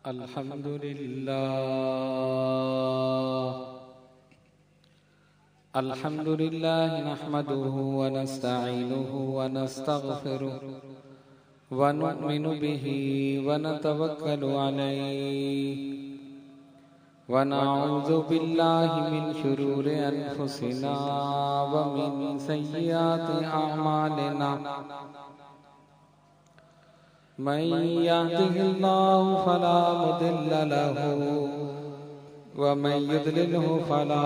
अल्हम्दुलिल्लाह नहमदुहु व नस्तईनुहु व नस्तगफिरुहु व नु'मिनु बिही व नतवक्कलु अलैहि व नऊज़ु बिल्लाहि मिन शुरूरि अनफुसिना व मिन सय्यिआति अअमालिना मन यहदिहिल्लाहु फला मुदिल्ल लहु व मन युद्लिलहु फला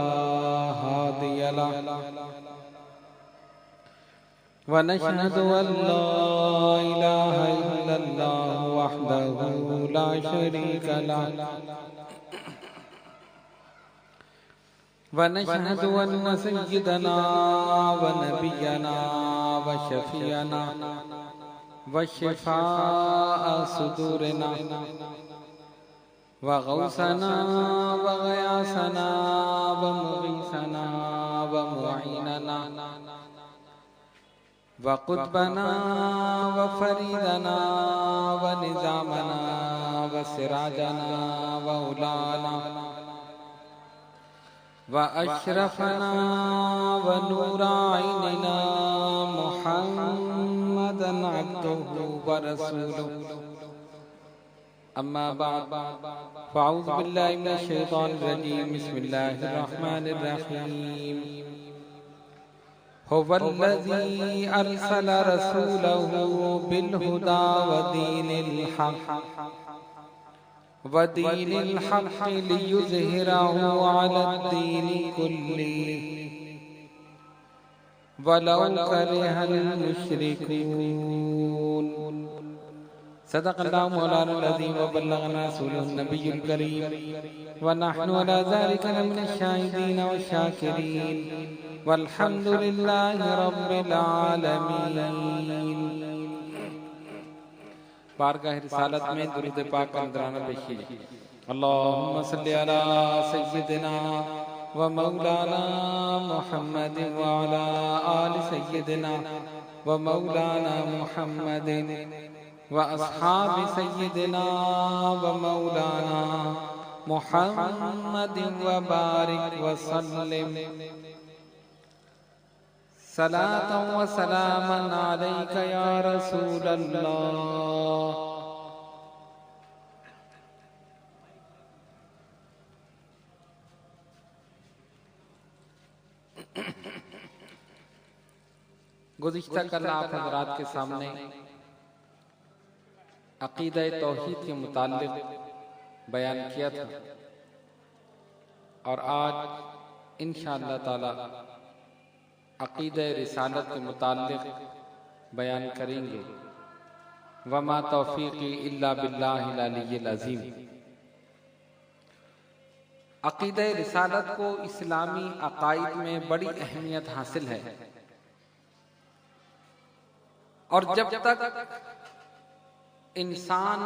हादिय लहु व नशहदु अन ला इलाहा इल्लल्लाहु वहदहु ला शरीक लहु व नशहदु अन्न सय्यिदना व नबियना व शफीअना व शिफाअ सुदूरिना व गौसना व गयासना व मुगीसना व मुईनना व कुतबना व फरीदना व निजामना व सिराजना व उलाना व अशरफना व नूरा ऐनिना मुहम्मदन अब्दुहु व रसूलुहु अम्मा बाद फ़अऊज़ु बिल्लाहि मिनश शैतानिर रजीम बिस्मिल्लाहिर रहमानिर रहीम हुवल्लज़ी अरसल रसूलहु बिल हुदा व दीनिल हक़ लियुज़हिरहु अलद्दीनि कुल्लिहि वलौ करिहल मुशरिकून। सदक़ल्लाहु मौलाना अज़ीम व बल्लगना रसूलुहुन नबियुल करीम व नहनु अला ज़ालिका लमिनश शाहिदीन व शाकिरीन वल्हम्दुलिल्लाहि रब्बिल आलमीन। बारगाह रिसालत में दुरूद पाक का नज़राना पेश कीजिए। अल्लाहुम्मा सल्लि अला सय्यिदिना व मौलाना मुहम्मद व अला आलि सय्यिदिना व मौलाना मुहम्मद व अस्हाबि सय्यिदिना व मौलाना मुहम्मद व बारिक व सल्लिम सलातन व सलामन अलैका या रसूलल्लाह। गुज़िश्ता कल आप हज़रात के सामने अक़ीदा तौहीद के मुताल्लिक़ बयान किया था और आज इंशाअल्लाह ताला अक़ीदा रिसालत के मुताल्लिक़ बयान करेंगे। वमा तौफ़ीक़ी इल्ला बिल्लाहिल अलिय्यिल अज़ीम। अक़ीदा रिसालत को इस्लामी अक़ाइद में बड़ी अहमियत हासिल है और जब तक इंसान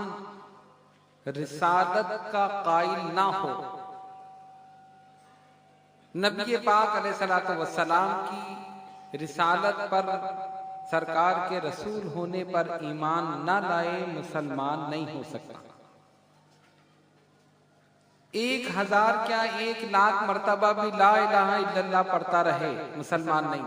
रिसालत का कायल ना हो, नबी पाक अलैहिस्सलातु वस्सलाम की रिसालत पर, सरकार के रसूल होने पर ईमान न लाए, मुसलमान नहीं हो सकता। 1000 क्या 1,00,000 मर्तबा भी ला इलाहा इल्लल्लाह पढ़ता रहे, मुसलमान नहीं।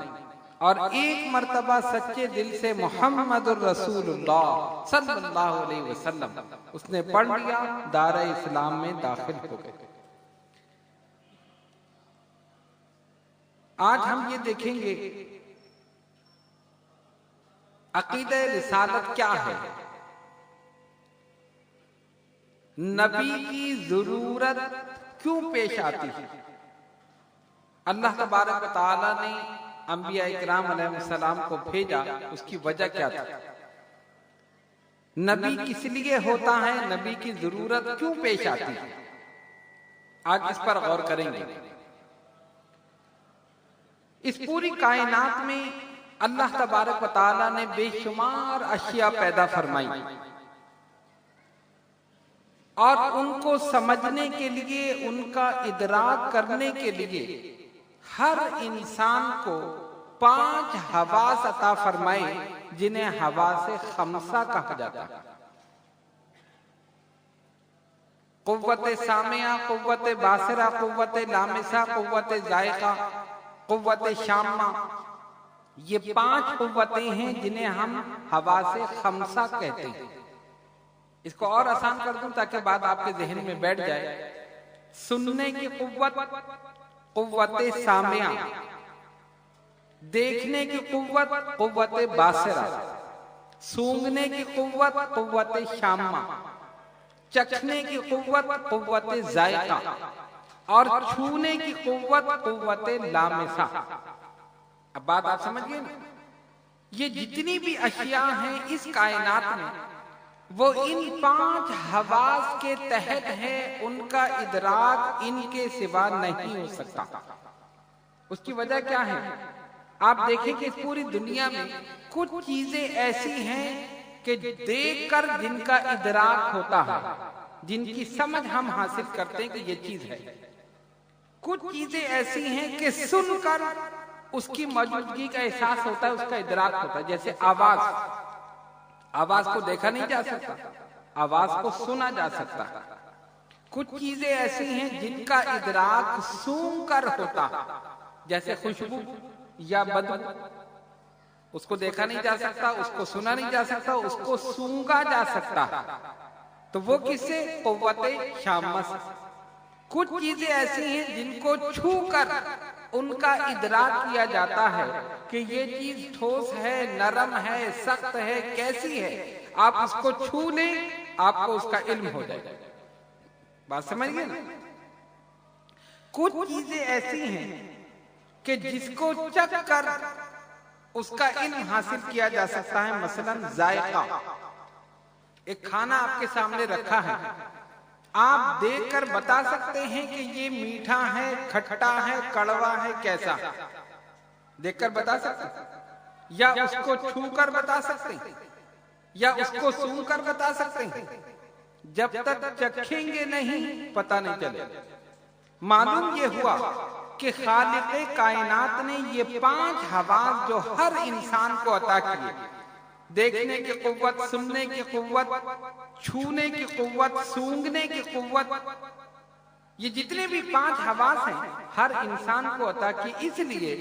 और एक मर्तबा सच्चे दिल से मुहम्मदुर रसूलुल्लाह सल्लल्लाहु अलैहि वसल्लम उसने पढ़ लिया, दायरा इस्लाम में दाखिल हो गए। आज हम ये देखेंगे अक़ीदा रिसालत क्या है, नबी की जरूरत क्यों पेश आती है। अल्लाह तबारक व तआला ने अंबिया इकराम अलैहिस्सलाम को भेजा, उसकी वजह क्या थी। नबी किस लिए होता है, नबी की जरूरत क्यों पेश आती है, आज इस पर गौर करेंगे। इस पूरी कायनात में अल्लाह तबारक व तआला ने बेशुमार अशिया पैदा फरमाई और उनको समझने के लिए, उनका इदराक करने के लिए हर इंसान को 5 हवास अता फरमाए, जिन्हें हवासे खमसा कहा जाता है। कुव्वत सामिया, कुव्वत बासिरा, कुव्वत लामिसा, कुव्वत जायका, कुव्वत शामा, ये 5 कुव्वतें हैं जिन्हें हम हवासे खमसा कहते हैं। इसको और आसान कर दूं ताकि बात आपके जहन में बैठ जाए। सुनने की कुव्वत, कुव्वत सामिया, देखने की कुव्वत, कुव्वत बासिरा, सूंघने की कुव्वत, कुव्वत शामा, चखने की कुव्वत, कुव्वत जायका, और छूने की कुव्वत, कुव्वत लामिसा। अब बात आप समझ गए ना? ये जितनी भी अशिया हैं इस कायनात में, वो इन 5 हवास के तहत है। उनका इदराक इनके सिवा नहीं हो सकता। उसकी वजह क्या है? आप देखें कि इस पूरी दुनिया में कुछ चीजें ऐसी हैं कि देखकर जिनका इदराक होता है, जिनकी समझ हम हासिल करते हैं कि ये चीज है। कुछ चीजें ऐसी हैं कि सुनकर उसकी मौजूदगी का एहसास होता है, उसका इदराक होता है। जैसे आवाज, आवाज को देखा नहीं जा सकता, आवाज को सुना जा सकता। कुछ चीजें ऐसी हैं जिनका इदराक सूंघकर होता है, जैसे खुशबू या बदबू। उसको देखा नहीं जा सकता, उसको सुना नहीं जा सकता, उसको सूंघा जा सकता है। तो वो किससे? कुव्वत शामा से। कुछ चीजें ऐसी हैं जिनको छूकर उनका इदराक किया जाता है कि ये चीज ठोस है, नरम है, सख्त है, कैसी है। आप उसको छू लें, आपको उसका इल्म हो जाएगा। बात समझिए ना? कुछ चीजें ऐसी हैं कि जिसको चख कर उसका इल्म हासिल किया जा सकता है। मसलन जायका, एक खाना आपके सामने रखा है, आप देखकर बता सकते हैं कि ये मीठा है, खट्टा है, कड़वा है, कैसा? देखकर बता सकते हैं, या उसको छूकर बता सकते हैं, या उसको सूंघकर बता सकते हैं। जब तक चखेंगे नहीं पता नहीं चलेगा। मालूम ये हुआ कि खालिक़े कायनात ने ये 5 हवास जो हर इंसान को अता किए, देखने की कुव्वत, सुनने की कुव्वत, छूने की कुव्वत, सूंघने की कुव्वत, ये जितने भी 5 हवास हैं हर इंसान को अता की, इसलिए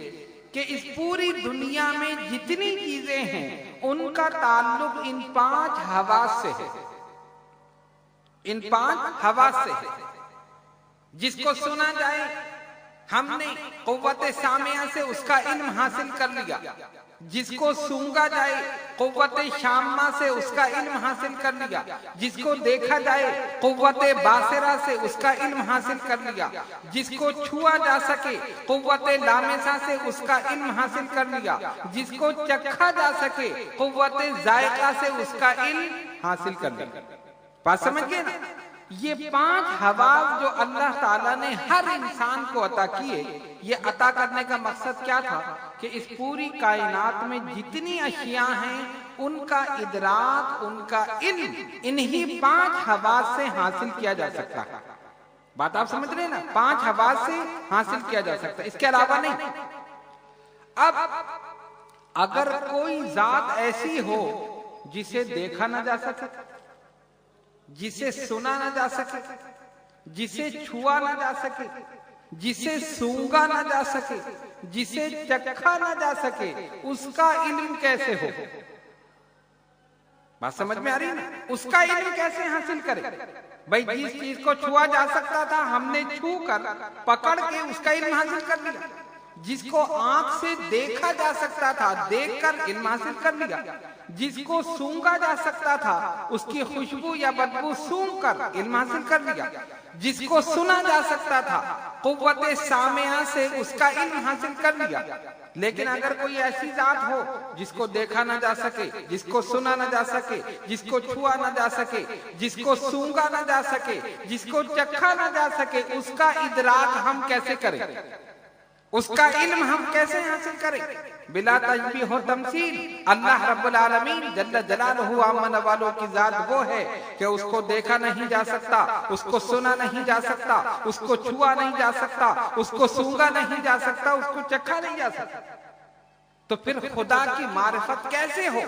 कि इस पूरी दुनिया में जितनी चीजें हैं उनका ताल्लुक इन 5 हवास से है। इन 5 हवास से है। जिसको सुना जाए, हमने कुव्वत सामिया से उसका इल्म हासिल कर लिया। जिसको सूंघा जाए, कुव्वत शामा से उसका इल्म हासिल कर लिया। जिसको देखा जाए, कुव्वत बासिरा से उसका इल्म हासिल कर लिया। जिसको छुआ जा सके, कुव्वत लामिसा से उसका इल्म हासिल कर लिया। जिसको चखा जा सके, कुव्वत जायका से उसका इल्म हासिल कर लिया। बात समझ गए ना? ये 5 हवास जो अल्लाह ताला ने हर इंसान को अता किए, ये अता करने का मकसद क्या था कि इस पूरी कायनात में जितनी अशिया हैं उनका इदराक, उनका इल्म इन्हीं 5 हवास से हासिल किया जा सकता है। बात आप समझ रहे हैं ना? 5 हवास से हासिल किया जा सकता है, इसके अलावा नहीं। अब अगर कोई जात ऐसी हो जिसे देखा ना जा सके, जिसे सुना ना जा सके, जिसे छुआ ना जा सके, जिसे सूंघा ना जा सके, जिसे चखा ना जा सके, उसका इल्म कैसे हो? बात समझ में आ रही है ना? उसका इल्म कैसे हासिल करे? भाई जिस चीज को छुआ जा सकता था हमने छू कर पकड़ के उसका इल्म हासिल कर लिया। जिसको आंख से देखा जा सकता था देखकर इल्म हासिल कर लिया। जिसको सूंघा जा सकता था उसकी खुशबू या बदबू सूंघ कर इल्म हासिल कर लिया। जिसको सुना जा सकता था कुव्वत सामिया से उसका इल्म हासिल कर लिया। लेकिन अगर कोई ऐसी जात हो जिसको देखा ना जा सके, जिसको सुना ना जा सके, जिसको छुआ ना जा सके, जिसको सूंघा ना जा सके, जिसको चखा ना जा सके, उसका इदराक हम कैसे करें? उसका इल्म हम कैसे हासिल करें? बिला तजबीह हो तमसील। अल्लाह रब्बुल आलमीन जल्ल जलालहू आमन वालों की जात वो है कि उसको देखा नहीं जा सकता, उसको सुना नहीं जा सकता, उसको छुआ नहीं जा सकता, उसको सूंघा नहीं जा सकता, उसको चखा नहीं जा सकता। तो फिर खुदा की मारिफत कैसे हो?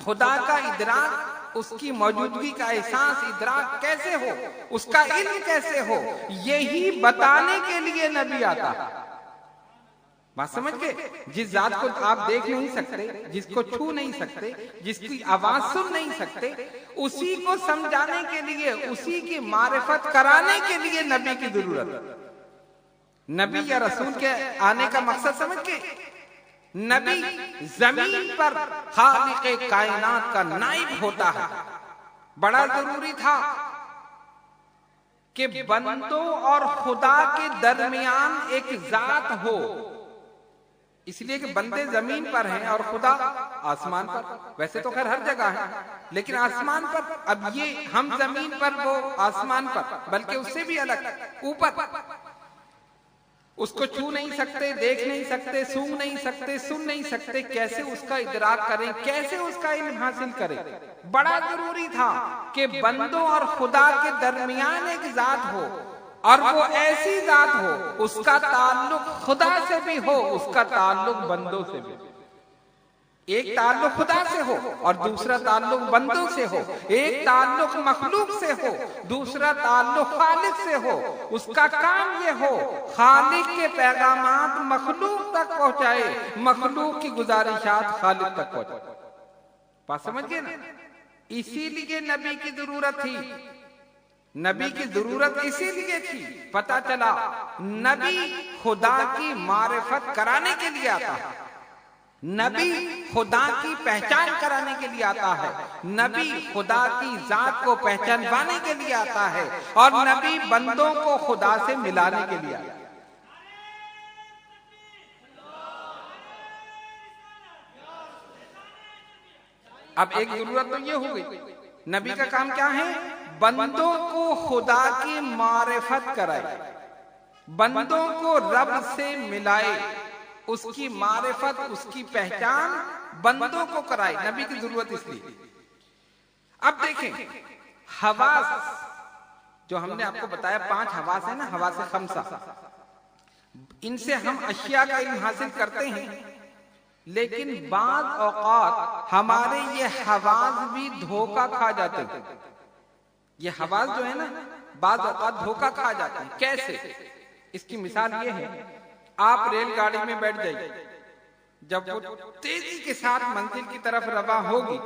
खुदा का इदराक, उसकी मौजूदगी का एहसास, इदराक कैसे हो, उसका इल्म कैसे हो, यही बताने के लिए नबी आता है। बात समझ गए? जिस जात को आप देख नहीं सकते, जिसको छू नहीं सकते, जिसकी आवाज सुन नहीं सकते, उसी को समझाने के लिए, उसी की मारिफत कराने के लिए नबी की जरूरत। नबी या रसूल के आने का मकसद समझ के, नबी जमीन पर खालिक कायनात का नाइब होता है। बड़ा जरूरी था कि बंदों और खुदा के दरमियान एक जात हो, इसलिए कि बंदे जमीन पर हैं और खुदा आसमान पर। वैसे तो खैर हर जगह है, लेकिन आसमान पर। अब ये हम जमीन पर, वो आसमान पर, बल्कि उससे भी अलग ऊपर। उसको छू नहीं सकते, देख नहीं सकते, सूंघ नहीं सकते, सुन नहीं सकते, कैसे उसका इदराक करें, कैसे उसका इल्म हासिल करें। बड़ा जरूरी था कि बंदों और खुदा के दरमियान एक जात हो, और वो ऐसी जात हो, उसका ताल्लुक खुदा से भी हो, उसका ताल्लुक बंदों से भी। एक ताल्लुक खुदा से हो और दूसरा ताल्लुक बंदों से हो। एक ताल्लुक मखलूक से हो, दूसरा ताल्लुक खालिक से हो। उसका काम ये हो, खालिक के पैगामात मखलूक तक पहुंचाए, मखलूक की गुजारिशात खालिक तक पहुंचाए। बात समझ गए ना? इसीलिए नबी की जरूरत थी। नबी की जरूरत इसीलिए थी, पता चला नबी खुदा की मारिफत कराने के लिए आता है, नबी खुदा की पहचान कराने के लिए आता है, नबी खुदा की जात को पहचानवाने के लिए आता है, और नबी बंदों को खुदा से मिलाने के लिए आता है। अब एक जरूरत तो ये हो गई, नबी का काम क्या है? बंदों को खुदा की मारिफत कराए, बंदों को रब से मिलाए, उसकी मारिफत, उसकी पहचान बंदों को कराए। नबी की जरूरत इसलिए। अब देखें, हवास जो हमने आपको बताया, 5 हवास है ना, हवास से खमसा, इनसे हम अशिया का इल्म हासिल करते हैं, लेकिन बाज़ औक़ात हमारे ये हवास भी धोखा खा जाते हैं। ये हवास जो है ना, बाज़ औक़ात धोखा खा जाते हैं। कैसे? इसकी मिसाल ये है, आप रेलगाड़ी में बैठ जाइए, जब वो तेजी के साथ मंजिल की तरफ रवा होगी,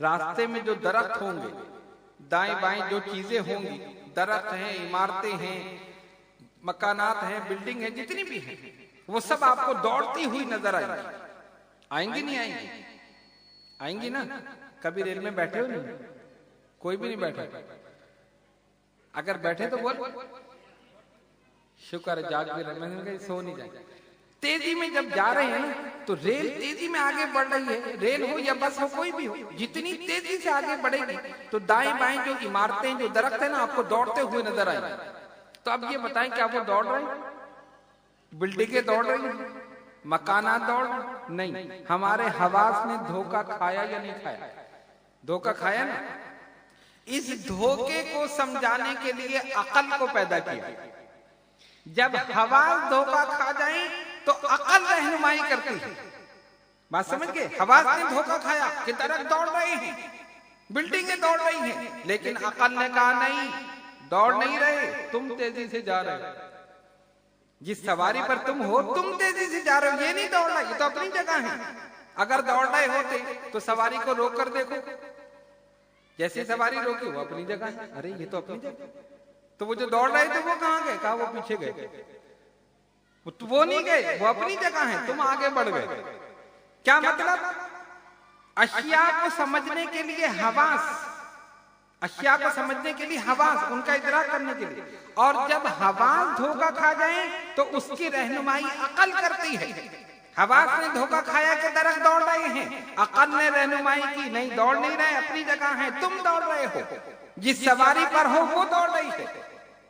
रास्ते में जो दरख्त होंगे, दाएं बाएं जो चीजें होंगी, दरख्त हैं, इमारतें हैं, मकानात हैं, बिल्डिंग है, जितनी भी हैं, वो सब आपको दौड़ती हुई नजर आएंगी। आएंगी नहीं आएंगी? आएंगी ना। कभी रेल में बैठे हो? नहीं, कोई भी नहीं बैठा। अगर बैठे तो बोल शुक्र, जाग भी रहे, सो नहीं जाए। तेजी में जब जा रहे हैं ना, तो रेल तेजी में आगे बढ़ रही है, रेल हो या बस हो, कोई भी हो, जितनी तेजी से आगे बढ़ेगी तो दाएं बाएं जो इमारतें, जो दरख्त है ना, आपको दौड़ते हुए नजर आएंगे। तो अब ये बताएं, क्या वो दौड़ रहे हैं? बिल्डिंगें दौड़ रही हैं, मकानात दौड़? नहीं। हमारे हवास ने धोखा खाया या नहीं खाया? धोखा खाया ना। इस धोखे को समझाने के लिए अकल को पैदा किया। जब हवास धोखा खा जाए तो अकल रहनुमाई करती है। बात समझ गए? हवास ने धोखा खाया कि दरख्त दौड़ रहे हैं, बिल्डिंगें दौड़ रही हैं, लेकिन अकल ने कहा नहीं, दौड़ नहीं रहे, तुम तेजी से जा रहे हो। जिस सवारी पर तुम हो, तुम तेजी से जा रहे हो, ये नहीं दौड़ रहा, ये तो अपनी जगह है। अगर दौड़ रहे होते तो सवारी को रोक कर देखो, जैसी सवारी रोकी वो अपनी जगह है, अरे ये तो अपनी जगह। तो वो जो दौड़ रहे थे वो कहाँ गए? कहा वो पीछे गए। वो नहीं गए, वो अपनी जगह है, तुम आगे बढ़ गए। क्या मतलब? अशिया को समझने के लिए हवास, अशिया को समझने के लिए हवास, उनका इदराक करने के लिए। और जब हवास धोखा खा जाए तो उसकी रहनुमाई अकल करती है। हवास ने धोखा खाया कि दरख्त दौड़ रहे हैं, अकल ने रहनुमाई की, नहीं दौड़ नहीं रहे, अपनी जगह है, तुम दौड़ रहे हो, जिस सवारी पर हो वो दौड़ रही है।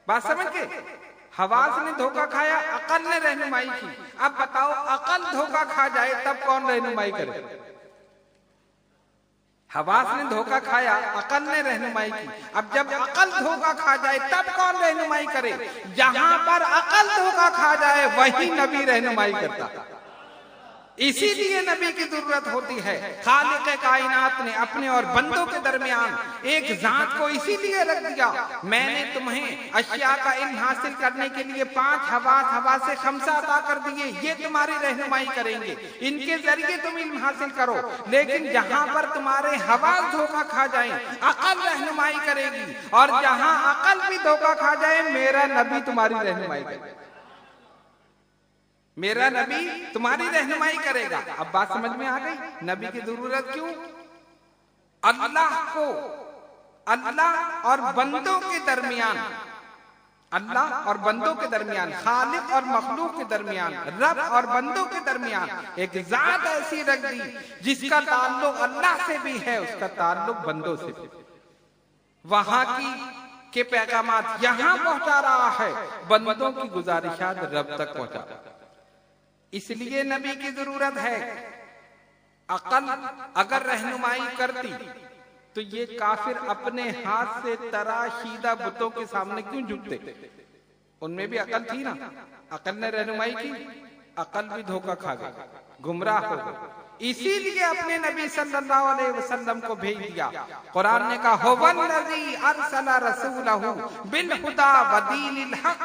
बात समझ के? हवास ने धोखा खाया, अकल ने रहनुमाई की। अब बताओ, अकल धोखा खा जाए तब कौन रहनुमाई करे? हवास ने धोखा खाया, अकल ने रहनुमाई की। अब जब अकल धोखा खा जाए तब कौन रहनुमाई करे? जहां पर अकल धोखा खा जाए वही नबी रहनुमाई करता। इसीलिए नबी की जरूरत होती है। खालिक कायनात ने अपने और बंदों के दरमियान एक जात को इसीलिए रख दिया, मैंने तुम्हें अशिया का इल्म हासिल करने के लिए 5 हवा से खमसा अता कर दिए, ये तुम्हारी रहनुमाई करेंगे, इनके जरिए तुम इल्म हासिल करो। लेकिन जहां पर तुम्हारे हवा धोखा खा जाए, अकल रहनुमाई करेगी, और जहां अकल भी धोखा खा जाए, मेरा नबी तुम्हारी रहनुमाई करेगा, मेरा नबी तुम्हारी रहनुमाई करेगा। अब बात समझ में आ गई, नबी की जरूरत क्यों? अल्लाह और बंदों के दरमियान, अल्लाह और बंदों के दरमियान, खालिक और मखलूक के दरमियान, रब और बंदों के दरमियान एक जात ऐसी रख दी जिसका ताल्लुक अल्लाह से भी है, उसका ताल्लुक बंदों से भी। वहां के पैगामात यहां पहुंचा रहा है, बंदों की गुजारिशात रब तक पहुंचा रहा है। इसलिए नबी की जरूरत है। अकल अगर रहनुमाई करती तो ये काफिर अपने हाथ से तराशीदा बुतों के सामने क्यों झुकते? उनमें भी अकल थी ना, अकल ने रहनुमाई की, अकल भी धोखा खा गई, गुमराह हो गई। इसीलिए अपने नबी सल्लल्लाहु अलैहि वसल्लम को भेज दिया। कुरान ने कहा हुवल्लज़ी अरसला रसूलहु बिल हुदा व दीनिल हक,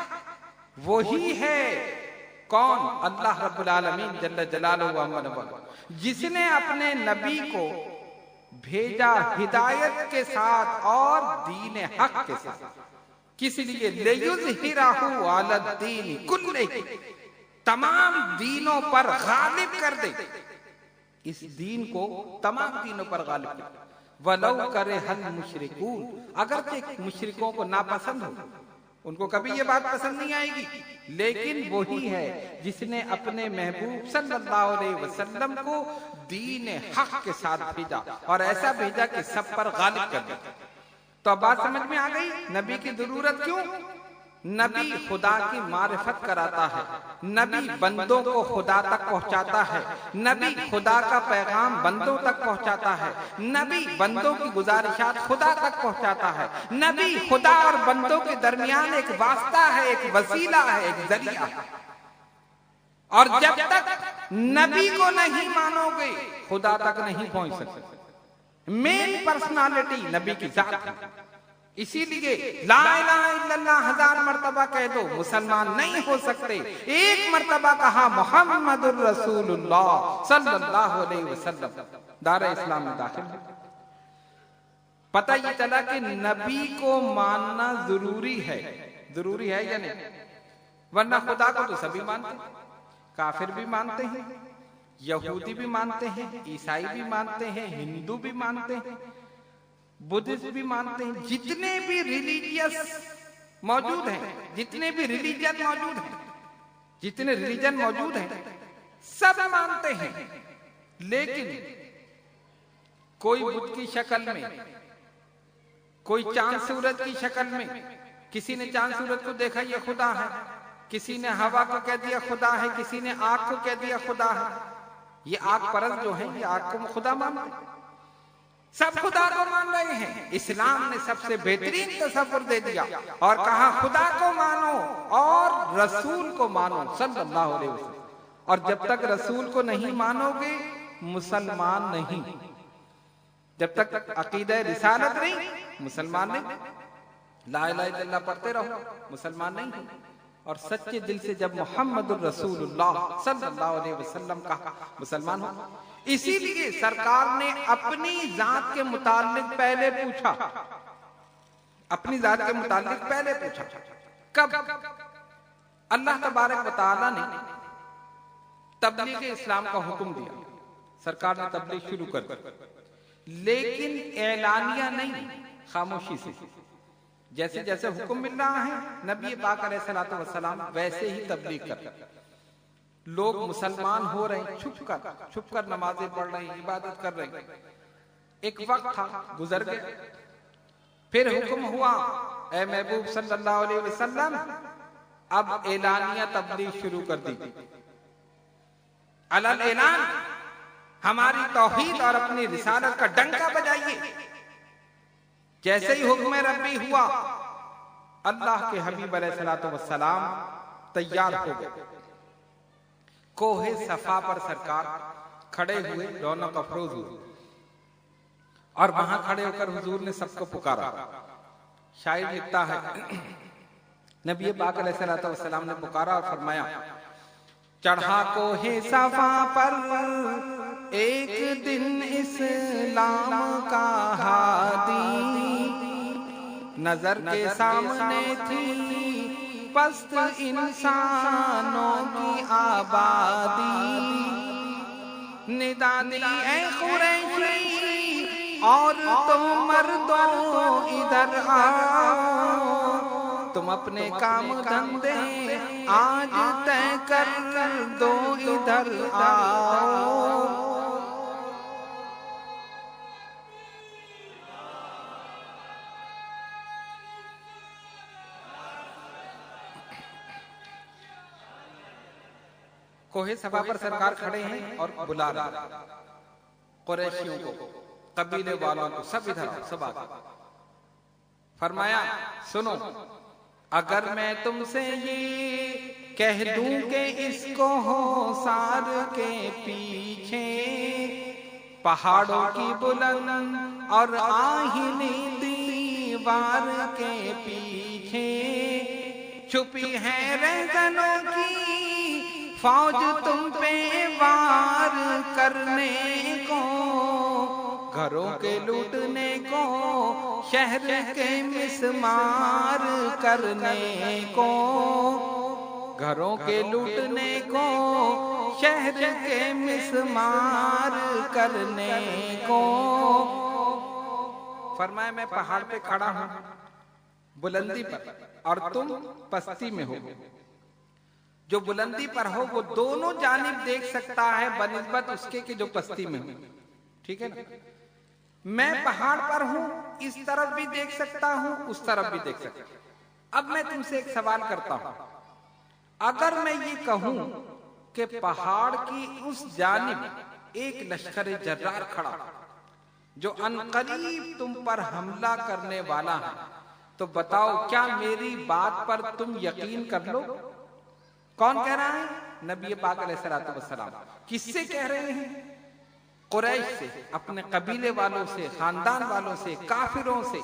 वही है कौन? अल्लाह रब्बुल आलमीन जल्ल जलालुहु व अज़्ज़, जिसने अपने नबी को भेजा हिदायत के साथ और दीन हक के साथ। किस लिए? लियुज़हिरहु अला दीन कुल्लिही, तमाम दीनों पर गालिब कर दे, इस दीन को तमाम दीनों पर गालिब कर दे। वलौ करिहल मुशरिकून, अगर मुशरिकों को नापसंद हो, उनको कभी ये बात पसंद नहीं आएगी, लेकिन वही है जिसने अपने महबूब सल्लल्लाहु अलैहि वसल्लम को दीन हक के साथ भेजा, और ऐसा भेजा कि सब पर गालिब कर दिया। तो अब बात समझ में आ गई, नबी की जरूरत क्यों? नबी खुदा की मारिफत कराता है, नबी बंदों को खुदा तक पहुंचाता है, नबी खुदा का पैगाम बंदों तक पहुंचाता है, नबी बंदों की गुजारिशात खुदा तक पहुंचाता है, नबी खुदा और बंदों के दरमियान एक वास्ता है, एक वसीला है, एक जरिया है। और जब तक नबी को नहीं मानोगे, खुदा तक नहीं पहुंच सकते। मेन पर्सनालिटी नबी की जात है। इसीलिए ला इलाहा इल्लल्लाह 1000 मर्तबा कह दो, मुसलमान नहीं हो सकते। एक मर्तबा कहा मुहम्मदुर रसूलुल्लाह सल्लल्लाहु अलैहि वसल्लम, दारा इस्लाम में दाखिल है। पता ये चला कि नबी को मानना जरूरी है या नहीं? वरना खुदा को तो सभी मानते हैं, काफिर भी मानते हैं, यहूदी भी मानते हैं, ईसाई भी मानते हैं, हिंदू भी मानते हैं, बुद्धिस्ट भी मानते हैं। जितने भी रिलीजियस मौजूद हैं, जितने भी रिलीजन मौजूद हैं, जितने रिलीजन मौजूद हैं, सब मानते हैं। लेकिन कोई बुद्ध की शक्ल में, कोई चांद सूरज की शक्ल में, किसी ने चांद सूरज को देखा ये खुदा है, किसी ने हवा को कह दिया खुदा है, किसी ने आग को कह दिया खुदा है। ये आग परस्त जो है, ये आग को खुदा मानते हैं, सब खुदा को मान रहे हैं। इस्लाम ने सबसे बेहतरीन तसव्वुर दे दिया और कहा खुदा को मानो और रसूल को मानो सल्लल्लाहु अलैहि वसल्लम। और जब तक रसूल को नहीं मानोगे, मुसलमान नहीं। जब तक अकीदा रिसालत नहीं, मुसलमान नहीं। ला इलाहा इल्लल्लाह पढ़ते रहो, मुसलमान नहीं। और सच्चे दिल से जब मुहम्मदुर रसूलुल्लाह सल्लल्लाहु अलैहि वसल्लम कहा, मुसलमान हो। इसीलिए सरकार ने अपनी जात के मुताल्लिक पहले पूछा, अपनी जात के मुताल्लिक पहले पूछा। कब? अल्लाह तबारक व तआला ने तबलीग इस्लाम का हुक्म दिया, सरकार ने तबलीग शुरू कर दी, लेकिन एलानिया नहीं, खामोशी से। जैसे जैसे हुक्म मिल रहा है, नबी पाक अलैहिस्सलातु वस्सलाम वैसे ही तबलीग कर। लोग मुसलमान हो रहे हैं, छुप कर नमाजें पढ़ रहे हैं, इबादत कर रहे हैं। एक वक्त था, गुजर गया। फिर हुक्म हुआ, ए महबूब सल्लल्लाहु अलैहि वसल्लम, अब एलानिया तबलीग शुरू कर दी। अलल ऐलान, हमारी तौहीद और अपनी रिसालत का डंका बजाइए। जैसे ही हुक्म रब्बी हुआ, अल्लाह के हबीब अलैहिस्सलातु वस्सलाम तैयार हो गए। कोहे सफा पर सरकार खड़े हुए, रौनक अफरोज हुए, और वहां खड़े होकर हुजूर ने सबको पुकारा। शायर लिखता है, नबी पाक अलैहिस्सलातु वस्सलाम ने पुकारा और फरमाया, चढ़ा कोहे सफा पर एक दिन इस्लाम का हादी, नजर के सामने थी पस्त इंसानों की आबादी, निदा दी ऐ कुरैशी और तुम मर्दों इधर आओ, तुम अपने काम धंधे आज तय कर दो, इधर आओ। कोहे सभा पर सरकार खड़े हैं और बुला रहे कुरैशियों को, कबीले वालों को, सब इधर आओ, सब आ गए। फरमाया, सुनो, अगर मैं तुमसे ये कह दूं कि इसको हो सार के पीछे पहाड़ों की बुलंद और आहिनी दीवार के पीछे छुपी है रहजनों की फौज तुम पे वार करने को, घरों के लूटने को, शहर के मिसमार करने को, घरों के लूटने को, शहर के मिसमार करने को। फरमाया, मैं पहाड़ पे खड़ा हूं बुलंदी पर और तुम पस्ती में हो। जो बुलंदी पर हो वो दोनों जानिब देख सकता है बनिस्बत उसके कि जो पस्ती में हो, ठीक है ना। मैं पहाड़ पर हूं, इस तरफ भी देख सकता हूं, उस तरफ भी देख सकता हूं। अब मैं तुमसे एक सवाल करता हूं, अगर मैं ये कहूं कि पहाड़ की उस जानिब एक लश्कर जर्रार खड़ा जो अनकरीब तुम पर हमला करने वाला है, तो बताओ क्या मेरी बात पर तुम यकीन कर लो? कौन कह रहा है? नबी पाक अलैहिस्सलातु वस्सलाम। किससे कह रहे हैं? कुरैश से, अपने कबीले वालों से, खानदान वालों से, काफिरों से।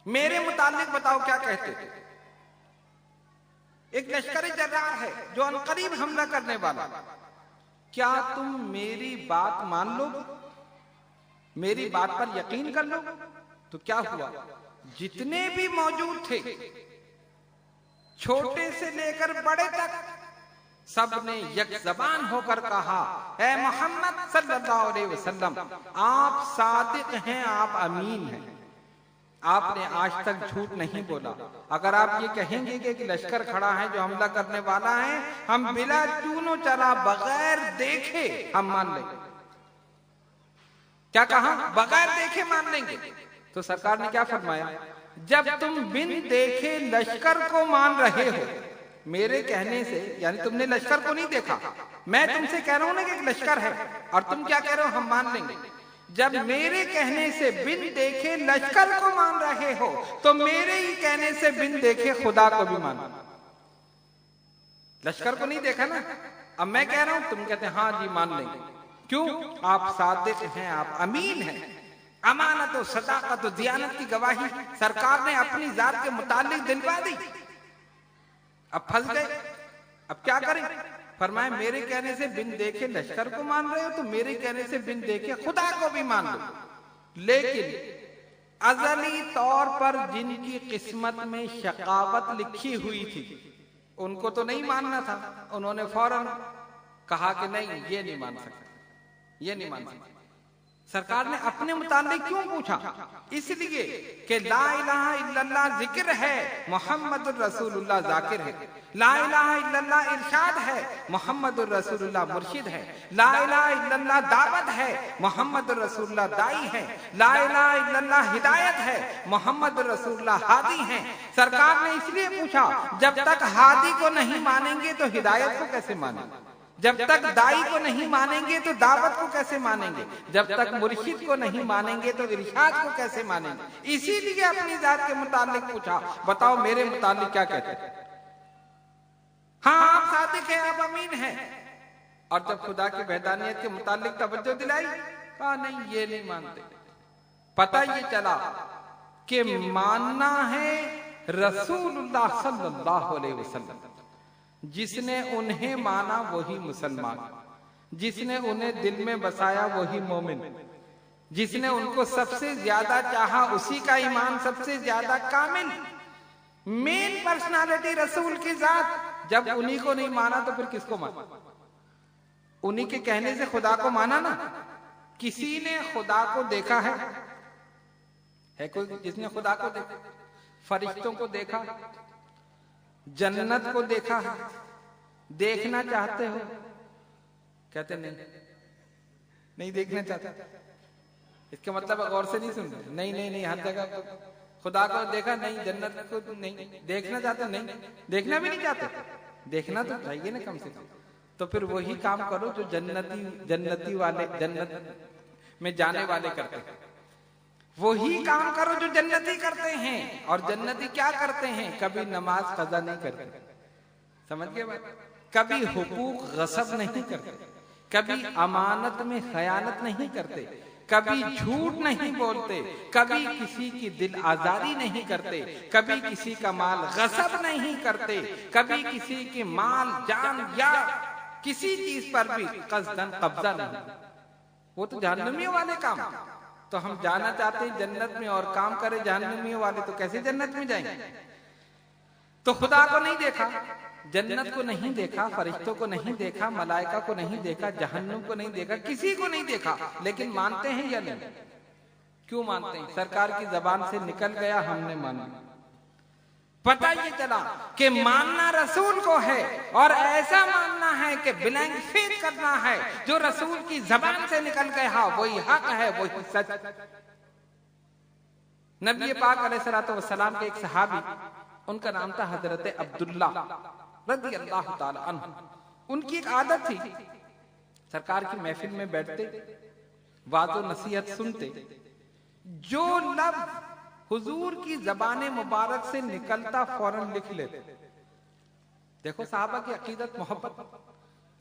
मेरे मुतालिक बताओ क्या कहते थे? एक लश्कर जर्रार है जो अनकरीब हमला करने वाला, क्या तुम मेरी बात मान लो, मेरी बात पर यकीन कर लो? तो क्या हुआ, जितने भी मौजूद थे, छोटे से लेकर बड़े तक, सबने एक जबान होकर कहा, ऐ मोहम्मद सल्लल्लाहु अलैहि वसल्लम, आप सादिक हैं, आप अमीन हैं, आपने आज तक झूठ नहीं बोला। अगर आप ये कहेंगे कि एक लश्कर खड़ा है जो हमला करने वाला है, हम बिला चूनो चला बगैर देखे हम मान लेंगे। क्या कहा? बगैर देखे मान लेंगे। तो सरकार ने क्या फरमाया, जब तुम बिन देखे लश्कर को मान रहे हो, मेरे कहने से, यानी तुमने लश्कर को नहीं देखा, मैं तुमसे कह रहा हूं ना कि एक लश्कर है, और तुम क्या कह रहे हो, हम मान लेंगे। जब मेरे कहने से बिन देखे लश्कर को मान रहे हो, तो मेरे ही कहने से बिन देखे खुदा को भी मानो। लश्कर को नहीं देखा ना, अब मैं कह रहा हूं, तुम कहते हैं हाँ जी मान लेंगे। क्यों? आप सादिक हैं, आप अमीन हैं। अमानत और सदाकत और दियानत की गवाही सरकार ने अपनी जात के मुतालिक दिलवा दी। अब फंस गए, अब क्या करें? फरमाए, मेरे कहने से बिन देखे लश्कर को मान रहे हो, तो मेरे कहने से बिन देखे खुदा को भी मान लो। लेकिन अजली तौर पर जिनकी किस्मत में शकावत लिखी हुई थी, उनको तो नहीं मानना था। उन्होंने फौरन कहा कि नहीं, ये नहीं मान सकते, ये नहीं मान सकते। सरकार ने अपने मुतालिक क्यों पूछा? इसलिए कि ला इलाहा इल्लल्लाह जिक्र है, मोहम्मदुर रसूलुल्लाह जाकिर है। ला इलाहा इल्लल्लाह इरशाद है, मोहम्मदुर रसूलुल्लाह मुर्शिद है। ला इलाहा इल्लल्लाह दावत है, मोहम्मदुर रसूलुल्लाह दाई है। ला इलाहा इल्लल्लाह हिदायत है, मोहम्मदुर रसूलुल्लाह हादी है। सरकार ने इसलिए पूछा, जब तक हादी को नहीं मानेंगे तो हिदायत को कैसे मानेंगे? जब तक दाई को नहीं मानेंगे तो दावत को कैसे मानेंगे? जब तक मुर्शिद को नहीं मानेंगे तो इरशाद को कैसे मानेंगे? इसीलिए अपनी जात के मुतालिक पूछा, बताओ मेरे मुतालिक क्या कहते हैं? हाँ, आप साथ सादिक है, आप अमीन है। और जब खुदा की वहदानियत के मुतालिक तवज्जो दिलाई, कहा नहीं ये नहीं मानते। पता ये चला कि मानना है रसूलुल्लाह सल्लल्लाहु अलैहि वसल्लम। जिसने उन्हें माना वही मुसलमान, जिसने उन्हें दिल में बसाया वही मोमिन, जिसने उनको सबसे ज्यादा चाहा उसी का ईमान सबसे ज्यादा कामिल। मेन पर्सनालिटी रसूल की जात। जब उन्हीं को नहीं माना तो फिर किसको माना? उन्हीं के कहने से खुदा को माना ना। किसी ने खुदा को देखा है कोई जिसने खुदा को देखा? फरिश्तों को देखा, जन्नत को देखा है, देखना चाहते हो? कहते नहीं देखना चाहते। इसका मतलब गौर से नहीं सुन रहे। नहीं हर जगह खुदा को देखा नहीं, जन्नत को नहीं देखना चाहते, नहीं देखना भी नहीं चाहते। देखना तो चाहिए ना कम से कम। तो फिर वही काम करो जो जन्नती वाले, जन्नत में जाने वाले करते हैं। वही काम करो जो जन्नती करते हैं। और जन्नती क्या करते हैं? कभी नमाज कज़ा नहीं करते, समझ गए बात? कभी हुकूक गसब नहीं करते, कभी अमानत में खयानत नहीं करते, कभी झूठ नहीं बोलते, कभी किसी की दिल आजारी नहीं करते, कभी किसी का माल गसब नहीं करते, कभी किसी के माल जान या किसी चीज पर भी कस्दन कब्जा नहीं। वो तो जहन्नमियों वाले काम। तो हम जाना चाहते हैं जन्नत में और काम करें जहन्नमियों वाले, तो कैसे जन्नत में जाएंगे? तो खुदा को नहीं देखा, जन्नत को नहीं देखा, फरिश्तों को नहीं देखा, मलाइका को नहीं देखा, जहन्नुम को नहीं देखा, किसी को नहीं देखा, लेकिन मानते हैं या नहीं? क्यों मानते हैं? सरकार की जबान से निकल गया, हमने माना। पता ये चला कि मानना रसूल को है, और ऐसा मानना है कि ब्लैंक फेथ करना है। जो रसूल की जबान से निकल गया वही हक है, वही सच। नबी पाक अलैहिस्सलातु वस्सलाम के एक सहाबी, उनका नाम था हजरत अब्दुल्ला रज़ियल्लाहु ताला अन्हु। उनकी एक आदत थी, सरकार की महफिल में बैठते, वाज़ो नसीहत सुनते, जो लफ्ज हुजूर की जबाने मुबारक से निकलता फौरन लिख लेते। देखो साहबा की अकीदत, मोहब्बत।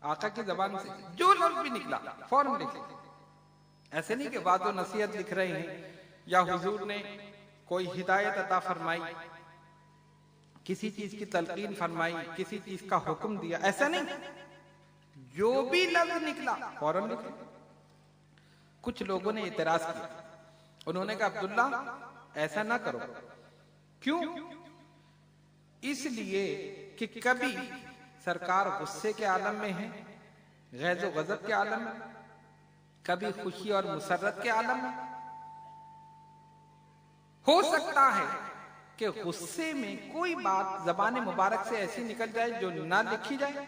आका की जबान से जो लफ्ज भी निकला फौरन लिख लेते। ऐसे नहीं कि वाज़ो नसीहत लिख रहे हैं या हुजूर ने कोई हिदायत अता फरमाई, किसी चीज की तलकीन फरमाई, किसी चीज का हुक्म दिया, ऐसा नहीं। जो भी लफ्ज निकला फौरन लिख लेते। कुछ लोगों ने इतराज किया, उन्होंने कहा अब्दुल्ला ऐसा ना करो। क्यों? इसलिए कि कभी सरकार गुस्से के आलम में है, गैज़ो गज़ब के आलम में, कभी खुशी और मुसर्रत के आलम में। हो सकता है कि गुस्से में कोई बात ज़बान मुबारक से ऐसी निकल जाए जो ना लिखी जाए,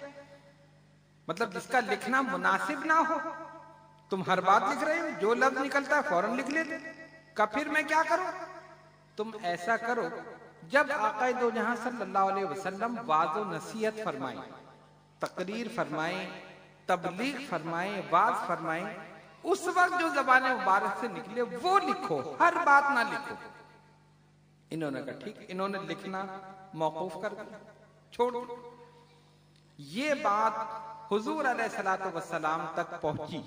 मतलब जिसका लिखना मुनासिब ना हो। तुम हर बात लिख रहे हो, जो लफ्ज निकलता है फौरन लिख लेते। का फिर मैं क्या करूं? तुम ऐसा करो, जब आक़ा दो जहां सल्लल्लाहु अलैहि वसल्लम वाज़ो नसीहत फरमाएं, तकरीर फरमाएं, तबलीग फरमाएं, वाज फरमाएं, उस वक्त जो ज़बान मुबारक से निकले वो लिखो, हर बात ना लिखो। इन्होंने कहा ठीक। इन्होंने लिखना मौकूफ कर दिया, छोड़ दो। ये बात हुजूर अलैहिस्सलातु वस्सलाम तक पहुंची।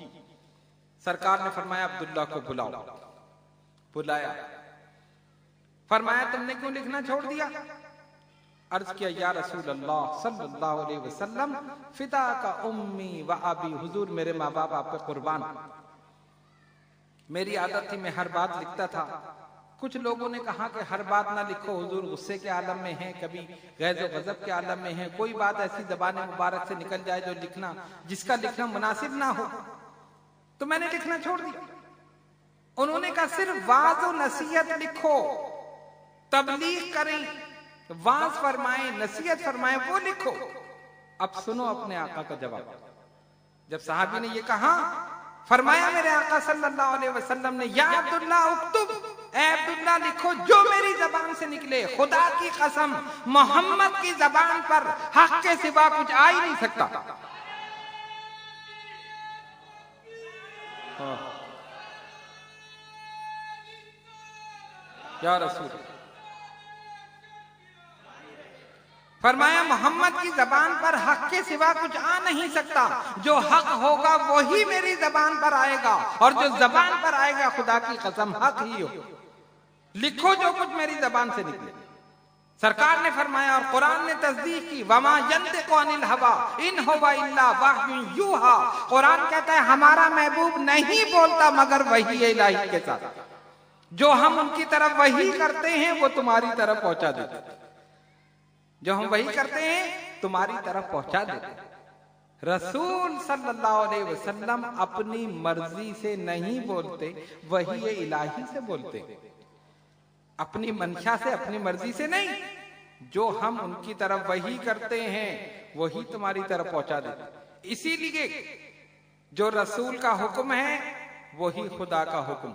सरकार ने फरमाया अब्दुल्ला को बुलाओ। बुलाया, फरमाया तुमने क्यों लिखना छोड़ दिया? अर्ज किया या रसूल अल्लाह सल्लल्लाहु अलैहि वसल्लम, फिदा का उम्मी व अबी, हुजूर मेरे माँ बाप आप पे कुर्बान। मेरी आदत थी, मैं हर बात लिखता था। कुछ लोगों ने कहा कि हर बात ना लिखो, हुजूर गुस्से के आलम में है, कभी गैज़ो गज़ब के आलम में है, कोई बात ऐसी ज़बान मुबारक से निकल जाए जो लिखना, जिसका लिखना मुनासिब ना हो, तो मैंने लिखना छोड़ दिया। उन्होंने कहा सिर्फ वाज़ और नसीहत लिखो, तबलीग करें, वाज फरमाएं, नसीहत फरमाएं, वो लिखो। अब सुनो अपने आका का जवाब। जब साहबी ने ये कहा, फरमाया मेरे आका सल्लल्लाहु अलैहि वसल्लम ने, या अब्दुल्ला उक्तुब, ए अब्दुल्ला लिखो जो मेरी जबान से निकले। खुदा की कसम, मोहम्मद की जबान पर हक के सिवा कुछ आ ही नहीं सकता। या रसूल, फरमाया मोहम्मद की जबान पर हक के सिवा कुछ आ नहीं सकता, जो हक होगा वही मेरी जबान पर आएगा, और जो जबान पर आएगा खुदा की कसम हक ही हो। लिखो जो कुछ मेरी जबान से निकले। सरकार ने फरमाया और कुरान ने तस्दीक की, वमा यंतिकु अनिल हवा इन हुवा इल्ला वह्युन यूहा। कुरान कहता है हमारा महबूब नहीं बोलता मगर वही इलाही के साथ, जो हम उनकी तरफ वही करते हैं वो तुम्हारी तरफ पहुंचा देते हैं, जो हम वही करते हैं तुम्हारी तरफ पहुंचा देते हैं। रसूल सल्लल्लाहु अलैहि वसल्लम अपनी मर्जी से नहीं बोलते, वही इलाही से बोलते, अपनी मंशा से अपनी मर्जी से नहीं। जो हम उनकी तरफ वही करते हैं वही तुम्हारी तरफ पहुंचा देते। इसीलिए जो रसूल का हुक्म है वही खुदा का हुक्म।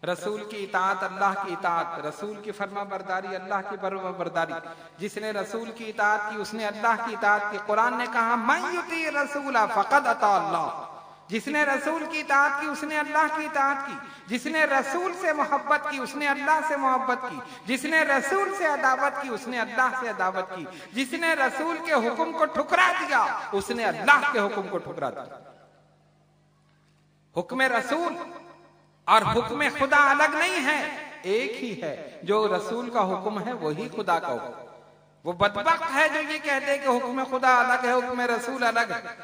रसूल की इताअत अल्लाह की इताअत, रसूल की फरमा बरदारी अल्लाह की फरमा बरदारी। जिसने रसूल की इताअत की उसने अल्लाह की इताअत की। कुरान ने कहा मन युती रसूला फक़द अता अल्लाह। जिसने रसूल की इताअत की उसने अल्लाह की इताअत की। जिसने रसूल से मोहब्बत की उसने अल्लाह से मोहब्बत की। जिसने रसूल से अदावत की उसने अल्लाह से अदावत की। जिसने रसूल के हुक्म को ठुकरा दिया उसने अल्लाह के हुक्म को ठुकरा दिया। हुक्म रसूल और हुक्म खुदा अलग नहीं है, एक ही है। जो रसूल का हुक्म है वही खुदा का हुक्म। वो बदबख्त है जो ये कहते हैं कि हुक्म खुदा अलग है, हुक्म रसूल अलग है।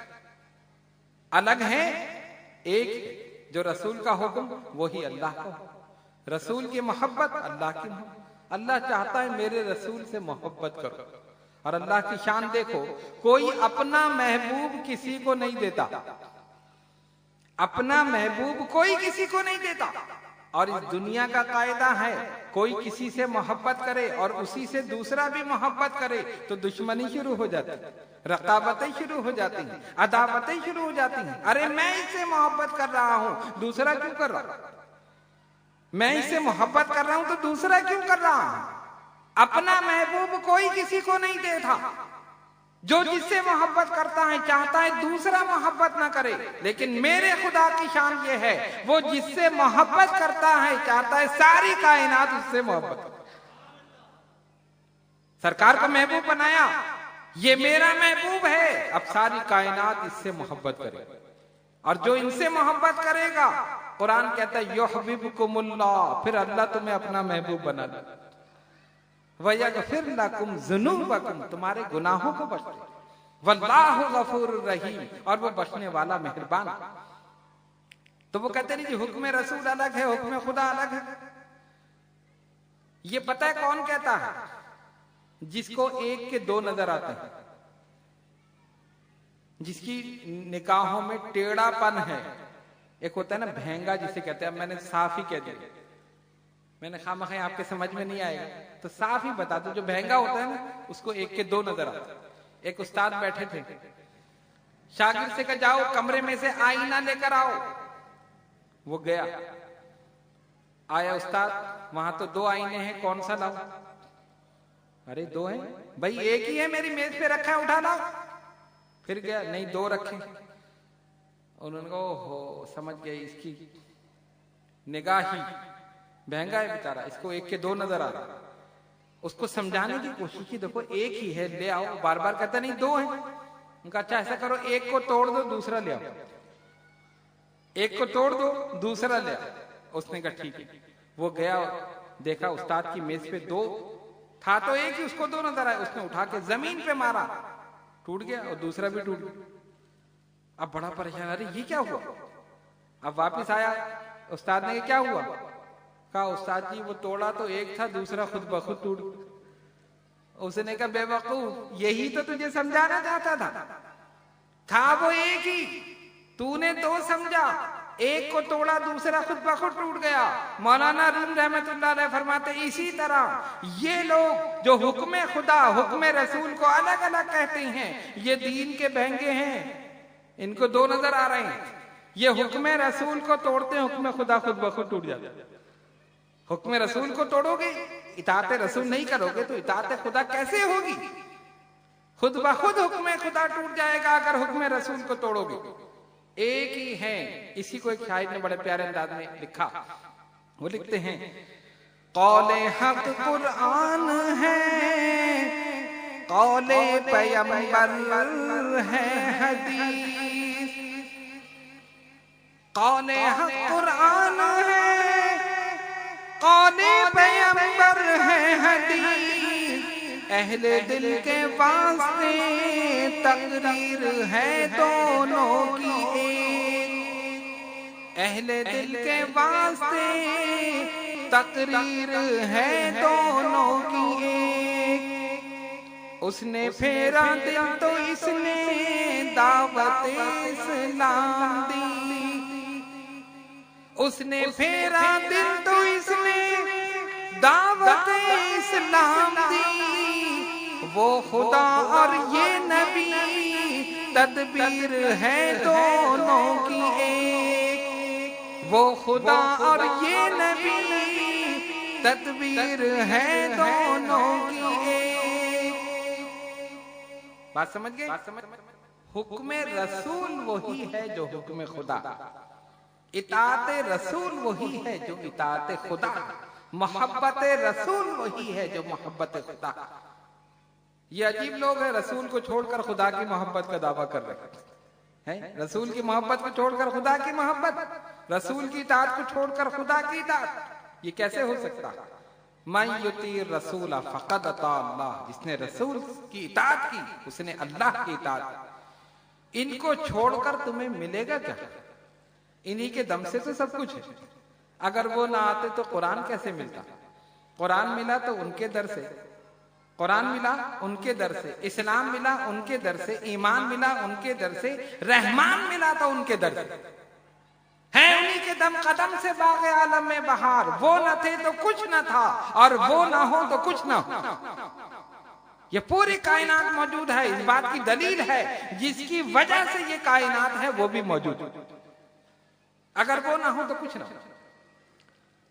अलग है, एक जो रसूल का हुक्म वही अल्लाह का। रसूल की मोहब्बत अल्लाह की मोहब्बत। अल्लाह चाहता है मेरे रसूल से मोहब्बत करो। और अल्लाह की शान देखो, कोई अपना महबूब किसी को नहीं देता, अपना महबूब कोई किसी को नहीं देता। और इस दुनिया का कायदा है कोई किसी से मोहब्बत करे और उसी से दूसरा भी मोहब्बत करे तो दुश्मनी शुरू हो जाती है, रकाबतें शुरू हो जाती हैं, अदावतें शुरू हो जाती हैं। अरे मैं इससे मोहब्बत कर रहा हूं, दूसरा क्यों कर रहा? मैं इससे मोहब्बत कर रहा हूं तो दूसरा क्यों कर रहा हूं? अपना महबूब कोई किसी को नहीं देता। जो जिससे मोहब्बत करता है चाहता है दूसरा मोहब्बत ना करे, लेकिन मेरे खुदा की शान ये है वो जिससे मोहब्बत करता है चाहता है सारी कायनात उससे मोहब्बत करे। सरकार को महबूब बनाया, ये मेरा महबूब है, अब सारी कायनात इससे मोहब्बत करे। और जो इनसे मोहब्बत करेगा, कुरान कहता है युहिब्बुकुमुल्लाह, फिर अल्लाह तुम्हें अपना महबूब बना दे। वयगफिर लकुम ज़ुनूबकुम, तुम्हारे गुनाहों को बख्श दे। वल्लाहु गफूरुर रहीम, और वो बख्शने वाला मेहरबान। तो वो कहते नहीं जी हुक्म रसूल अलग है, हुक्म खुदा अलग है। ये पता है कौन कहता है? जिसको एक के दो नजर आते हैं, जिसकी निगाहों में टेढ़ापन है। एक होता है ना भेंगा जिसे कहते हैं, मैंने साफ ही कह दिया, मैंने खामखा आपके समझ में नहीं आएगा तो साफ ही बता दो। जो भेंगा होता है ना उसको एक के दो नजर आते हैं। एक उस्ताद बैठे थे, शागिर्द से कहा जाओ कमरे में से आईना लेकर आओ। वो गया, आया उस्ताद, वहां तो दो आईने हैं, कौन सा लाओ? अरे दो हैं भाई, एक ही है मेरी मेज पे रखा है, उठा लाओ। फिर गया, नहीं दो रखे। उन्होंने कहा ओहो समझ गए, इसकी निगाह ही महंगा है बेचारा, इसको एक के दो नजर आ रहा। उसको समझाने की कोशिश की, देखो एक ही है, ले आओ। बार बार कहता नहीं दो है। उनका अच्छा ऐसा करो, एक को तोड़ दो दूसरा ले आओ, एक को तोड़ दो दूसरा ले आओ। उसने कहा ठीक है। वो गया, देखा उस्ताद की मेज पे दो था तो एक ही, उसको दो नजर आए। उसने उठा के जमीन पे मारा, टूट गया, और दूसरा भी टूट गया। अब बड़ा परेशान, अरे ये क्या हुआ? अब वापिस आया, उस्ताद ने क्या हुआ? कहा उस्ताद जी वो तोड़ा तो एक था, दूसरा खुद ब खुद टूट। उसने कहा बेवकूफ, यही तो तुझे समझाना चाहता था वो एक ही, तूने दो समझा। एक को तोड़ा दूसरा खुद ब खुद टूट गया। मौलाना रूम रहमतुल्लाह अलैह फरमाते इसी तरह ये लोग जो हुक्म खुदा हुक्म रसूल को अलग अलग कहते हैं, ये दीन के बहंगे हैं, इनको दो नजर आ रहे हैं। ये हुक्म रसूल को तोड़ते हैं, हुक्म खुदा खुद ब खुद टूट जाता है। हुक्म रसूल को तोड़ोगे, इताअत रसूल नहीं करोगे तो इताअत खुदा कैसे होगी? खुद ब खुद हुक्म खुदा टूट जाएगा अगर हुक्म रसूल को तोड़ोगे। एक ही है। इसी को एक शायर ने बड़े प्यारे अंदाज में लिखा। वो लिखते हैं कौले हक कुरान है, कौले पैगंबर है हदीस, कौले हक कुरान है, कौले पैगंबर है हदीस, अहले दिल के वास्ते तकरीर है दोनों की एक, अहले दिल के वास्ते तकरीर है दोनों की एक। उसने फेरा दिल तो इसने दावत इस्लाम दी, उसने फेरा दिल तो इसने दावत इस्लाम दी। वो खुदा और ये नबी तदबीर है दोनों की एक, वो खुदा और ये नबी तदबीर है दोनों की एक। बात समझ गए? हुक्म रसूल वही है जो हुक्म खुदा, इताअत रसूल वही है जो इताअत खुदा, मोहब्बत रसूल वही है जो मोहब्बत खुदा। ये अजीब लोग हैं, रसूल को छोड़कर खुदा की मोहब्बत का दावा कर रहे हैं। रसूल की मोहब्बत को छोड़कर खुदा की मोहब्बत, रसूल की इताअत को छोड़कर खुदा की इताअत, ये कैसे हो सकता? मन युती रसूल फक़द अता अल्लाह, जिसने रसूल की इताअत की उसने अल्लाह की इताअत। इनको छोड़कर तुम्हें मिलेगा क्या? इन्हीं के दम से तो सब कुछ है। अगर वो ना आते तो कुरान कैसे मिलता? कुरान मिला तो उनके दर से, कुरान मिला उनके दर से, इस्लाम मिला उनके दर से, ईमान मिला उनके दर से, रहमान मिला तो उनके दर से है। उन्हीं के दम कदम से बाग़ आलम में बहार, वो न थे तो कुछ न था और वो ना हो तो कुछ ना हो। ये पूरी कायनात मौजूद है, इस बात की दलील है जिसकी वजह से ये कायनात है वो भी मौजूद। अगर वो ना हो तो कुछ ना हो।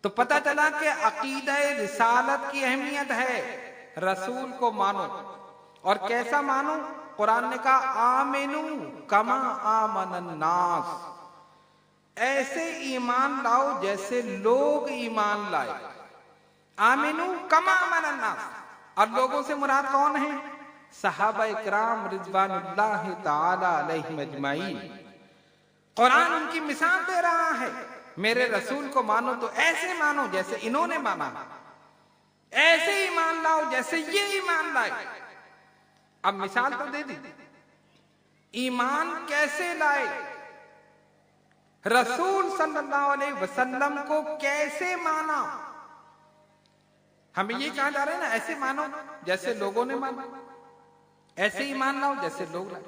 तो पता चला कि अकीदा रिसालत की अहमियत है। रसूल को मानो, और कैसा मानो? कुरान ने कहा आमिनू कमा आमनन नास, ऐसे ईमान लाओ जैसे लोग ईमान लाए। आमिनू कमा आमनन नास, और लोगों से मुराद कौन है? सहाबा इकराम रिज़वानुल्लाह ताला अलैहिम अजमाइन। कुरान उनकी मिसाल दे रहा है, मेरे रसूल को मानो तो ऐसे मानो जैसे इन्होंने माना, ऐसे ईमान लाओ जैसे ये ईमान लाए। अब मिसाल तो दे दी, ईमान कैसे लाए, रसूल सल्लल्लाहु अलैहि वसल्लम को कैसे माना। हमें ये कहा जा रहा है ना, ऐसे मानो जैसे लोगों ने माना, ऐसे ईमान लाओ जैसे लोग लाए।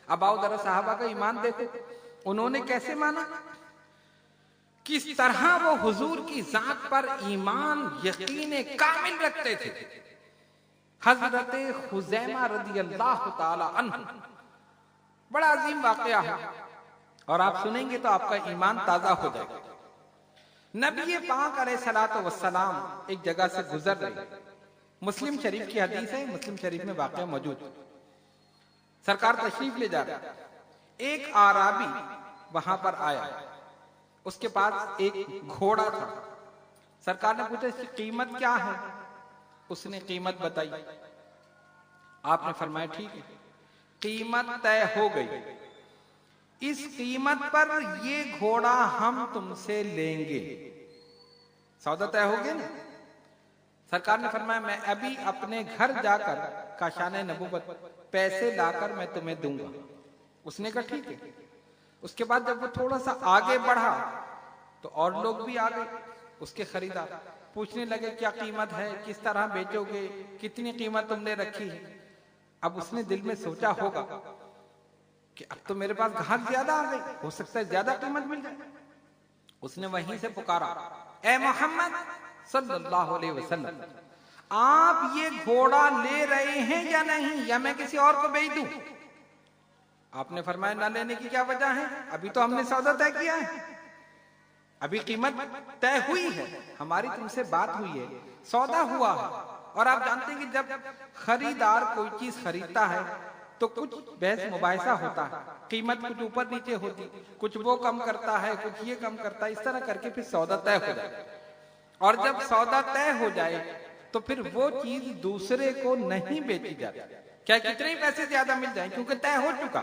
अब आओ जरा साहबा का ईमान देखो, उन्होंने कैसे माना, किस तरह वो हुजूर की जात पर ईमान यकीन कामिल रखते थे। हजरत खुजैमा रदियल्लाहु ताला अन्हु, बड़ा अजीम वाकया है और आप सुनेंगे तो आपका ईमान ताजा हो जाएगा। नबी पाक अलैहिस्सलातु वस्सलाम एक जगह से गुजर रहे, मुस्लिम शरीफ की हदीस है, मुस्लिम शरीफ में वाकया मौजूद। सरकार तशरीफ ले जा रहे, एक आराबी वहां पर आया, उसके पास एक घोड़ा था। सरकार ने पूछा इसकी कीमत क्या है? उसने कीमत बताई। आपने फरमाया ठीक है, कीमत तय हो गई, इस कीमत पर ये घोड़ा हम तुमसे लेंगे। सौदा तय हो गया ना। सरकार ने फरमाया मैं अभी अपने घर जाकर काशाने नबूवत पैसे लाकर मैं तुम्हें दूंगा। उसने कहा ठीक है। उसके बाद जब वो थोड़ा सा आगे बढ़ा तो और लोग भी आ गए, उसके खरीदार पूछने लगे क्या कीमत है, किस तरह बेचोगे, कितनी कीमत तुमने रखी है। अब उसने दिल में सोचा होगा कि अब तो मेरे पास घाट ज्यादा आ गई, हो सकता है ज्यादा कीमत मिल जाए। उसने वहीं से पुकारा, ए मोहम्मद सल्लल्लाहु अलैहि वसल्लम, आप ये घोड़ा ले रहे हैं या नहीं, या मैं किसी और को बेच दूं? आपने फरमाया ना लेने की क्या वजह है, अभी तो हमने सौदा तय किया है, अभी कीमत तय हुई है, हमारी तुमसे बात हुई है, सौदा हुआ है। और आप जानते हैं कि जब खरीदार कोई चीज खरीदता है तो कुछ बहस मुबाहिसा होता है, कीमत कुछ ऊपर नीचे होती, कुछ वो कम करता है, कुछ ये कम करता है, इस तरह करके फिर सौदा तय हो जाए। और जब सौदा तय हो जाए तो फिर वो चीज दूसरे को नहीं बेची जाती, क्या कितने पैसे ज्यादा मिल जाए, क्योंकि तय हो चुका।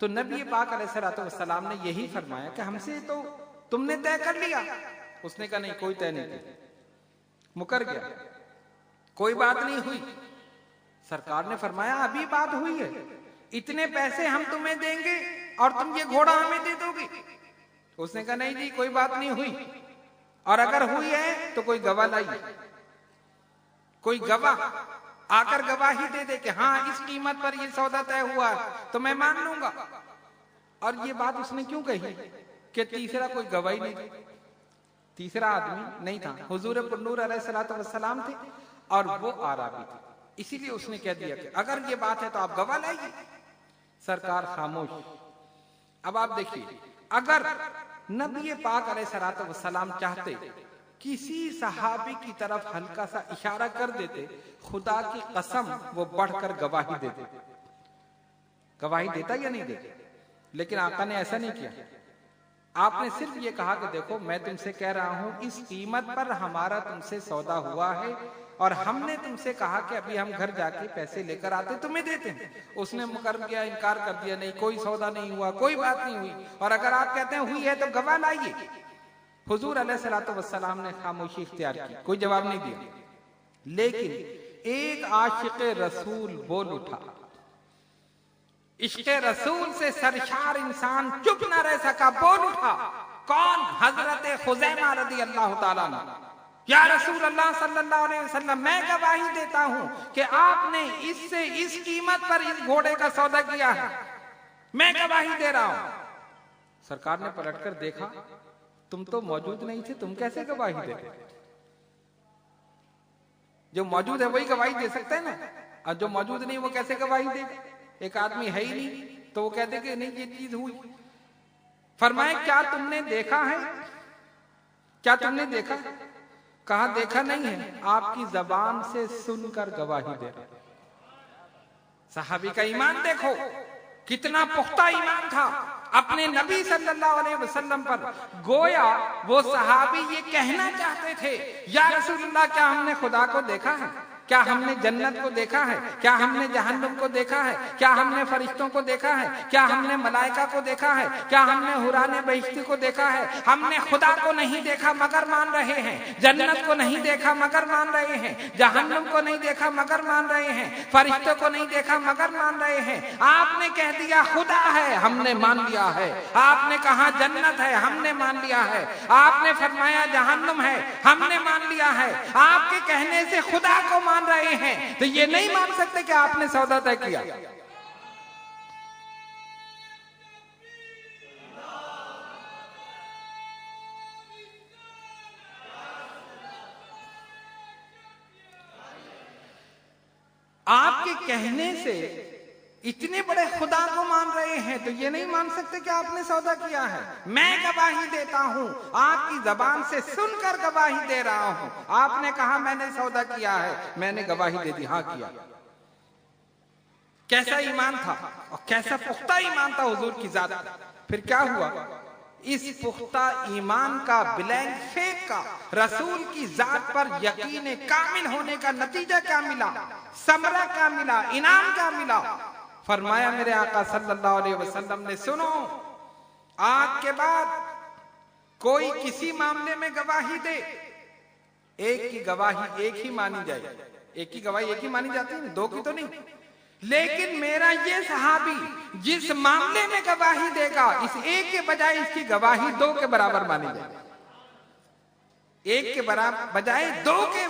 तो नबी पाक अलैहिस्सलाम ने यही फरमाया कि हमसे तो तुमने तय कर लिया। उसने कहा नहीं, कोई तय नहीं किया, मुकर गया, कोई बात नहीं हुई। सरकार ने फरमाया अभी बात हुई है, इतने पैसे हम तुम्हें देंगे और तुम ये घोड़ा हमें दे दोगे। उसने कहा नहीं जी, कोई बात नहीं हुई, और अगर हुई है तो कोई गवाह लाइए, कोई गवाह आकर गवाही दे दे कि हाँ इस कीमत पर ये सौदा तय हुआ है तो मैं मान लूंगा। और ये बात उसने क्यों कही कि तीसरा कोई गवाही नहीं थी, तीसरा आदमी नहीं था, हुजूर पुन्नूर अलैहिस्सलाम थे और वो आराबी थे, इसीलिए उसने कह दिया कि अगर ये बात है तो आप गवाह लाइए। सरकार खामोश। अब आप देखिए, अगर नबी पाक अलैहिस्सलाम चाहते किसी सहाबी की तरफ हल्का सा इशारा कर देते, खुदा की कसम वो बढ़कर गवाही दे देते। गवाही देता या नहीं देता? लेकिन आका ने ऐसा नहीं किया। आपने सिर्फ ये कहा कि देखो मैं तुमसे कह रहा हूं इस कीमत पर हमारा तुमसे सौदा हुआ है और हमने तुमसे कहा कि अभी हम घर जाके पैसे लेकर आते तुम्हें देते हैं। उसने मुकर किया, इनकार कर दिया, नहीं कोई सौदा नहीं हुआ, कोई बात नहीं हुई। और अगर आप कहते हैं हुई है तो गवाह लाइए। हुजूर अलैहिस्सलाम ने खामोशी इख्तियार की, कोई जवाब नहीं दिया। लेकिन एक आशिक रसूल बोल उठा। इश्क़ रसूल से सरशार इंसान चुप ना रह सका, बोल उठा। कौन? हजरत खुज़ैमा रज़ी अल्लाह ताला अन्हु। या रसूल अल्लाह सल्लल्लाहु अलैहि वसल्लम, मैं गवाही देता हूं कि आपने इससे इस कीमत पर इस घोड़े का सौदा किया है, मैं गवाही दे रहा हूं। सरकार ने पलटकर देखा, तुम तो मौजूद नहीं थे, तुम कैसे गवाही दे रहे? जो मौजूद है वही गवाही दे सकते हैं ना, और जो मौजूद नहीं वो कैसे गवाही दे? एक आदमी है ही नहीं तो वो कहते कि नहीं ये चीज हुई। फरमाया क्या तुमने देखा है? क्या तुमने देखा? कहा देखा नहीं है, आपकी जबान से सुनकर गवाही दे रहा। सहाबी का ईमान देखो, कितना पुख्ता ईमान था अपने नबी सल्लल्लाहु अलैहि वसल्लम पर। गोया वो सहाबी ये कहना चाहते थे, या रसूलुल्लाह क्या हमने खुदा को देखा है? क्या हमने जन्नत को देखा है? क्या हमने जहन्नम को देखा है? क्या हमने फरिश्तों को देखा है? क्या हमने मलाइका को देखा है? क्या हमने हुराने बहिश्ती को देखा है? हमने खुदा को नहीं देखा मगर मान रहे हैं, जन्नत को नहीं देखा मगर मान रहे हैं, जहन्नम को नहीं देखा मगर मान रहे हैं, फरिश्तों को नहीं देखा मगर मान रहे हैं। आपने कह दिया खुदा है, हमने मान लिया है। आपने कहा जन्नत है, हमने मान लिया है। आपने फरमाया जहन्नम है, हमने मान लिया है। आपके कहने से खुदा को मान रहे हैं, तो ये नहीं मान सकते कि आपने सौदा तय किया। आपके कहने से इतने बड़े खुदा को मान रहे हैं, तो ये नहीं मान सकते कि आपने सौदा किया है। मैं गवाही देता हूं, आपकी जबान से सुनकर गवाही दे रहा हूं। आपने कहा मैंने सौदा किया है, मैंने गवाही दे दी, हाँ किया। कैसा ईमान था और कैसा पुख्ता ईमान था हुजूर की जात। फिर क्या हुआ? इस पुख्ता ईमान का ब्लैंक फेंक का रसूल की जात पर यकीन कामिल होने का नतीजा क्या मिला? समरा क्या मिला? इनाम क्या मिला? फरमाया मेरे आका सल्लल्लाहु अलैहि वसल्लम ने, सुनो आज के बाद कोई किसी मामले में गवाही दे, एक की गवाही एक ही मानी जाए। एक की गवाही एक ही मानी जाती है, दो की तो नहीं। लेकिन मेरा ये सहाबी जिस मामले में गवाही देगा, इस एक के बजाय इसकी गवाही दो के बराबर मानी जाए। एक के बराबर बजाय दो के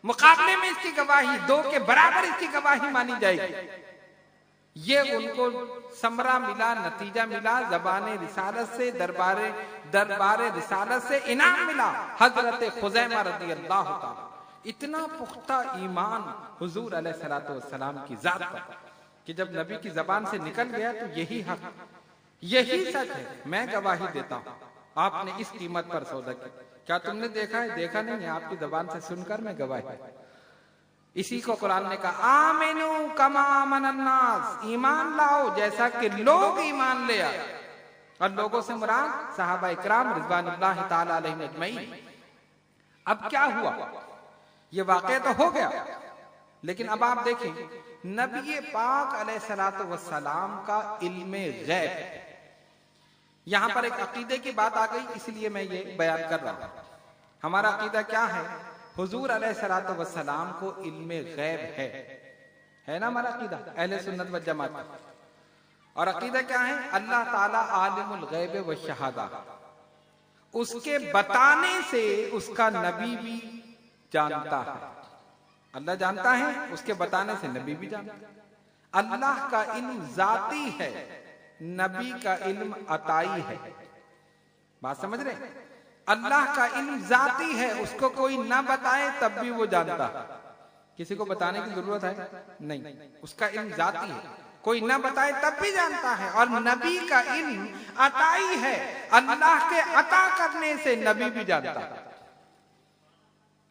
मुकाबले में इसकी गवाही दो के बराबर इसकी गवाही मानी जाएगी। ये उनको समरा मिला, नतीजा मिला, ज़बाने रिसालत से, दरबारे रिसालत से इनाम मिला। हजरत खुज़ैमा रज़ी अल्लाह ताला। इतना पुख्ता ईमान हुजूर अलैहिस्सलातु वस्सलाम की जात पर कि जब नबी की जबान से निकल गया तो यही हक, यही सच है, मैं गवाही देता हूं आपने इस कीमत पर सौदा किया। क्या तुमने देखा है? देखा नहीं है, आपकी जबान से सुनकर मैं गवाही। इसी को कुरान ने कहा आमिनू कमा आमनन्नास, ईमान लाओ जैसा कि लोग ईमान ले आए। और लोगों से मुराद सहाबा इकराम रिज़वानुल्लाह ताला अलैहिम अजमईन। अब क्या हुआ? ये वाक़या तो हो गया, लेकिन अब आप देखें, नबी पाक अलैहिस्सलातु वस्सलाम का इल्मे गैब, यहां पर एक अकीदे की बात आ गई, इसलिए मैं ये बयान कर रहा हूं। हमारा अकीदा क्या है? हुजूर अलैहिस्सलातु वस्सलाम को इल्मे गैब है ना हमारा अकीदा अहले सुन्नत व जमात का। और अकीदा क्या है? अल्लाह ताला आलिमुल गैब व शहादा, उसके बताने से उसका नबी भी जानता है। अल्लाह जानता है, उसके बताने से नबी भी जानता है। अल्लाह का इल्म जाती है, नबी का इल्म अताई है। बात समझ रहे? अल्लाह का इल्म जाती है, उसको कोई ना बताए तब भी वो जानता है। किसी को बताने की जरूरत है नहीं, उसका इल्म जाती है, कोई ना बताए तब भी जानता है। और नबी का इल्म अताई है, अल्लाह के अता करने से नबी भी जानता है।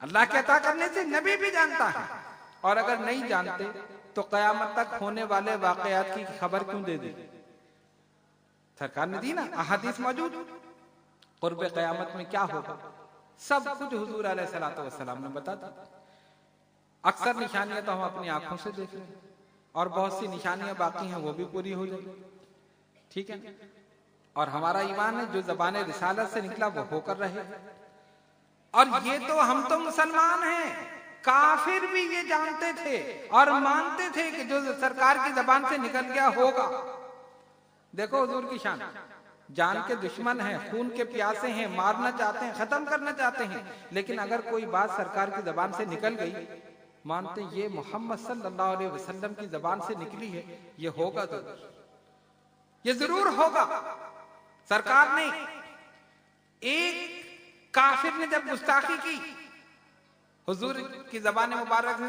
अल्लाह के अता करने से नबी भी जानता है। और अगर नहीं जानते तो कयामत तक होने वाले वाकयात की खबर क्यों दे दी? सरकार ने दी ना, अहादीस मौजूद, कुर्बे कयामत में क्या होगा सब कुछ हुजूर अलैहिस्सलातु वस्सलाम ने बता दिया। अक्सर निशानियां तो हम अपनी आंखों से देख रहे हैं, और बहुत सी निशानियां बाकी हैं, वो भी पूरी हो जाएगी। ठीक है, और हमारा ईमान है जो ज़बाने रिसालत से निकला वो होकर रहे। और ये तो हम तो मुसलमान हैं, काफिर भी ये जानते थे और मानते थे कि जो सरकार की जबान से निकल गया होगा। देखो हुजूर की शान, जान के दुश्मन हैं, खून के प्यासे हैं, मारना चाहते हैं, खत्म करना चाहते हैं, लेकिन अगर कोई बात सरकार की जबान से निकल गई, मानते ये मोहम्मद सल्लल्लाहु अलैहि वसल्लम की जबान से निकली है, ये होगा तो ये जरूर होगा। सरकार ने, एक काफिर ने जब गुस्ताखी की, हुजूर की जबान मुबारक ने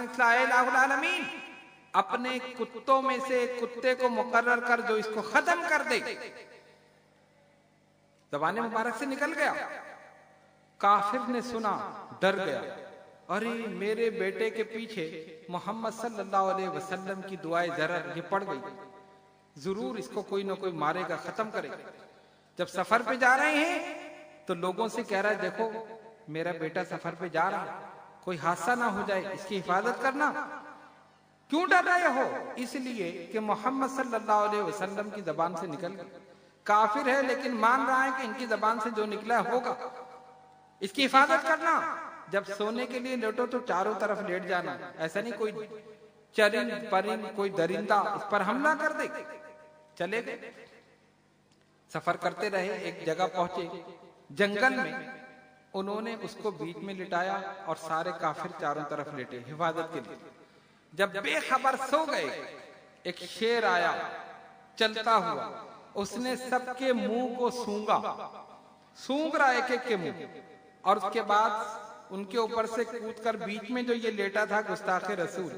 आलमीन, अपने कुत्तों में से कुत्ते को मुकर्रर कर जो इसको खत्म कर दे, जबान मुबारक से निकल गया। काफिर ने सुना, डर गया, अरे मेरे बेटे के पीछे मोहम्मद सल्लल्लाहु अलैहि वसल्लम की दुआए ज़रर ये पड़ गई, जरूर इसको कोई ना कोई मारेगा, खत्म करेगा। जब सफर पे जा रहे हैं तो लोगों से कह रहा है, देखो मेरा बेटा सफर पे जा रहा है, कोई हादसा ना हो जाए, इसकी हिफाजत करना। क्यों डर रहे हो? इसलिए कि मोहम्मद सल्लल्लाहु अलैहि वसल्लम की जबान से निकल गया। काफिर है लेकिन मान रहा है कि इनकी जबान से जो निकला होगा, इसकी हिफाजत करना। जब सोने के लिए लेटो तो चारों तरफ लेट जाना, ऐसा नहीं कोई चरिंद परिंद कोई दरिंदा इस पर हमला कर दे। चले गए, सफर करते रहे, एक जगह पहुंचे जंगल में, उन्होंने उसको बीच में लिटाया और सारे काफिर चारों तरफ लेटे हिफाजत के लिए। जब बेखबर सो गए, एक शेर आया चलता हुआ, उसने सबके मुंह को सूंघा, सूंघ रहा एक एक के मुंह, और उसके बाद उनके ऊपर से कूदकर बीच में जो ये लेटा था गुस्ताखे रसूल,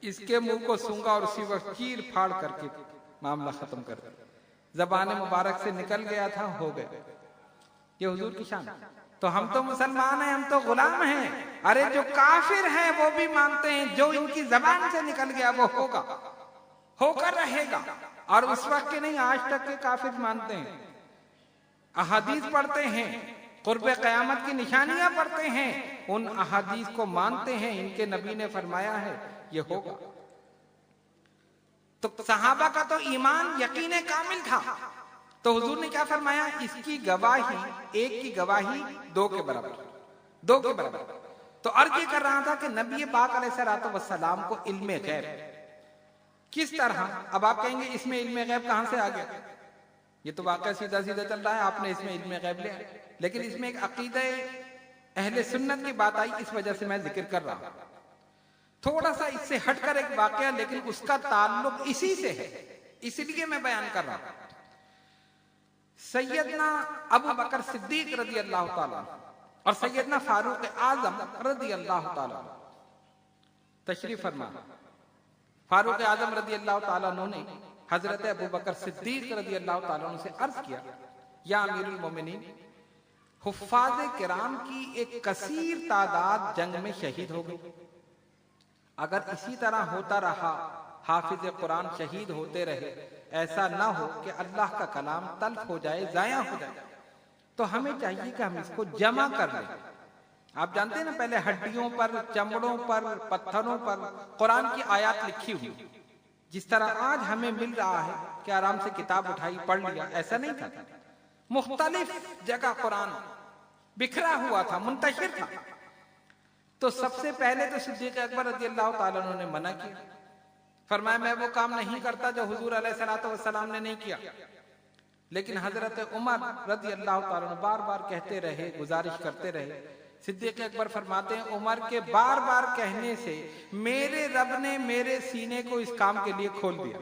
इसके मुंह को सूंघा और उसी वक्त चीर फाड़ करके मामला खत्म कर दिया। जबान मुबारक से निकल गया था, हो गया। ये हुजूर की शान। तो हम तो मुसलमान हैं, हम तो गुलाम हैं। अरे जो काफिर हैं वो भी मानते हैं जो इनकी जबान से निकल गया वो होगा, होकर रहेगा। और उस वक्त के नहीं, आज तक के काफिर मानते हैं, अहादीस पढ़ते हैं, कुर्बे क़यामत की निशानियां पढ़ते हैं, उन अहादीस को मानते हैं, इनके नबी ने फरमाया है ये होगा। तो सहाबा का तो ईमान यकीन कामिल था। तो हुजूर ने क्या फरमाया? इसकी गवाही, एक की गवाही दो के बराबर, दो के बराबर। तो अर्ज ये कर रहा था कि नबी पाक अलैहिस्सलातु वस्सलाम को इल्मे गैब किस तरह। अब आप कहेंगे इसमें इल्मे गैब कहां से आ गया? ये तो वाकया सीधा सीधा चल रहा है, आपने इसमें इल्मे गैब लिया, लेकिन इसमें एक अकीदे अहले सुन्नत की बात आई, इस वजह से मैं जिक्र कर रहा हूं। थोड़ा सा इससे हटकर एक वाकया, लेकिन उसका ताल्लुक इसी से है, इसलिए मैं बयान कर रहा हूं। सैयदना अबू बकर सिद्दीक रज़ी अल्लाह ताला और सैयदना फारूक आजम रज़ी अल्लाह ताला तशरीफ फरमा। फारूक आजम रज़ी अल्लाह ताला ने हजरत अबू बकर सिद्दीक रज़ी अल्लाह ताला से अर्ज किया, या अमीरुल मोमिनीन, हुफ्फाज़ किराम की एक कसीर तादाद जंग में शहीद हो गई। अगर इसी तरह होता रहा, हाफिज कुरान शहीद होते रहे, ऐसा ना हो कि अल्लाह का कलाम तल्फ हो जाए, जाया हो जाए, तो हमें चाहिए कि हम इसको जमा कर लें, आप जानते हैं ना, पहले हड्डियों पर, चमड़ों पर, पत्थरों पर कुरान की आयत लिखी हुई। जिस तरह आज हमें मिल रहा है कि आराम से किताब उठाई पढ़ लिया, ऐसा नहीं था। मुख्तलिफ जगह कुरान बिखरा हुआ था, मुंतशिर था। तो सबसे पहले तो सिद्दीक अकबर रज़ी अल्लाह ताला अन्हु ने मना किया, फरमाया मैं वो काम नहीं करता जो हुजूर अलैहिस्सलातु वस्सलाम ने नहीं किया। लेकिन हजरत उमर रज़ी अल्लाह ताला अन्हु बार बार कहते रहे, गुजारिश करते रहे। सिद्दीक अकबर फरमाते हैं, उमर के बार बार कहने से मेरे रब ने मेरे सीने को इस काम के लिए खोल दिया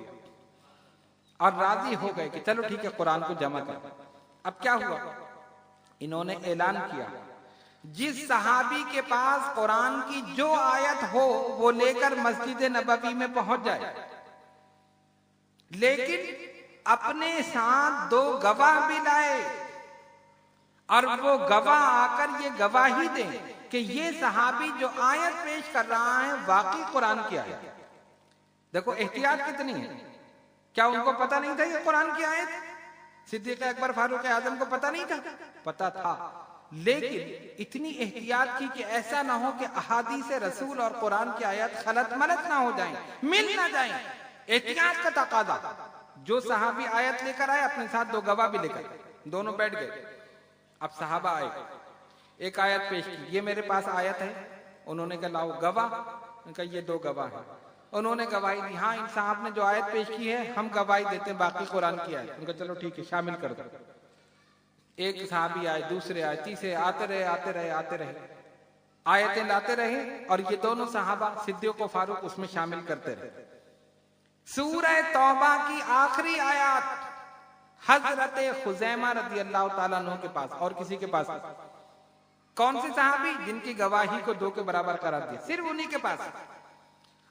और राजी हो गए कि चलो ठीक है, कुरान को जमा कर। अब क्या हुआ, इन्होंने ऐलान किया जिस सहाबी के पास कुरान की जो आयत हो वो लेकर मस्जिद नबवी में पहुंच जाए, लेकिन अपने साथ 2 गवाह भी लाए और वो गवाह आकर ये गवाही दें कि ये सहाबी जो आयत पेश कर रहा है वाकई कुरान की आयत। देखो एहतियात कितनी है। क्या उनको पता नहीं था ये कुरान की आयत? सिद्दीक अकबर फारूक आजम को पता नहीं था? पता था, लेकिन इतनी एहतियात की कि ऐसा ना हो कि अहादीस रसूल और कुरान की आयत खलत मलत ना हो जाएं, मिल ना जाएं। एहतियात का तकाजा। जो सहाबी आयत लेकर आए अपने साथ 2 गवाह भी लेकर, दोनों बैठ गए। अब सहाबा आए, एक आयत पेश की, ये मेरे पास आयत है। उन्होंने कहा लाओ गवाह, उनका ये 2 गवाह है। उन्होंने गवाही दी, हाँ इन साहब ने जो आयत पेश की है हम गवाही देते हैं, बाकी कुरान की आयत। उनका चलो ठीक है, शामिल कर दो। एक सहाबी आए, दूसरे आए, तीसरे, आते रहे, आयतें लाते रहे और ये दोनों सहाबा सिद्दीक व फारूक उसमें शामिल करते रहे। सूरह तौबा की आखिरी आयत हजरत खुजैमा रज़ी अल्लाह ताला अन्हु के पास, और किसी के पास। कौन से सहाबी? जिनकी गवाही को 2 के बराबर करार दिया, सिर्फ उन्हीं के पास।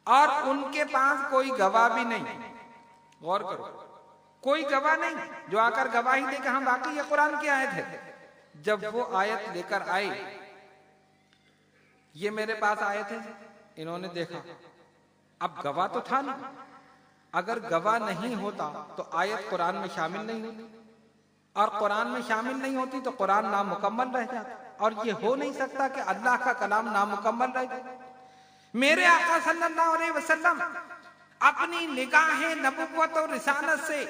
और उनके पास कोई गवाह भी नहीं। गौर करो, कोई गवाह नहीं जो आकर गवाही दे कि हाँ वाकई ये कुरान की आयत है। जब वो आयत लेकर आए, ये मेरे पास आयत है, इन्होंने देखा, अब गवाह तो था नहीं। अगर गवाह नहीं होता तो आयत कुरान में शामिल नहीं होती, और कुरान में शामिल नहीं होती तो कुरान नामुकम्मल रह जाता, और ये हो नहीं सकता कि अल्लाह का कलाम नामुकम्मल रह जाए। मेरे आका सल्लल्लाहु अलैहि वसल्लम अपनी निगाहे नबुव्वत और रिसालत से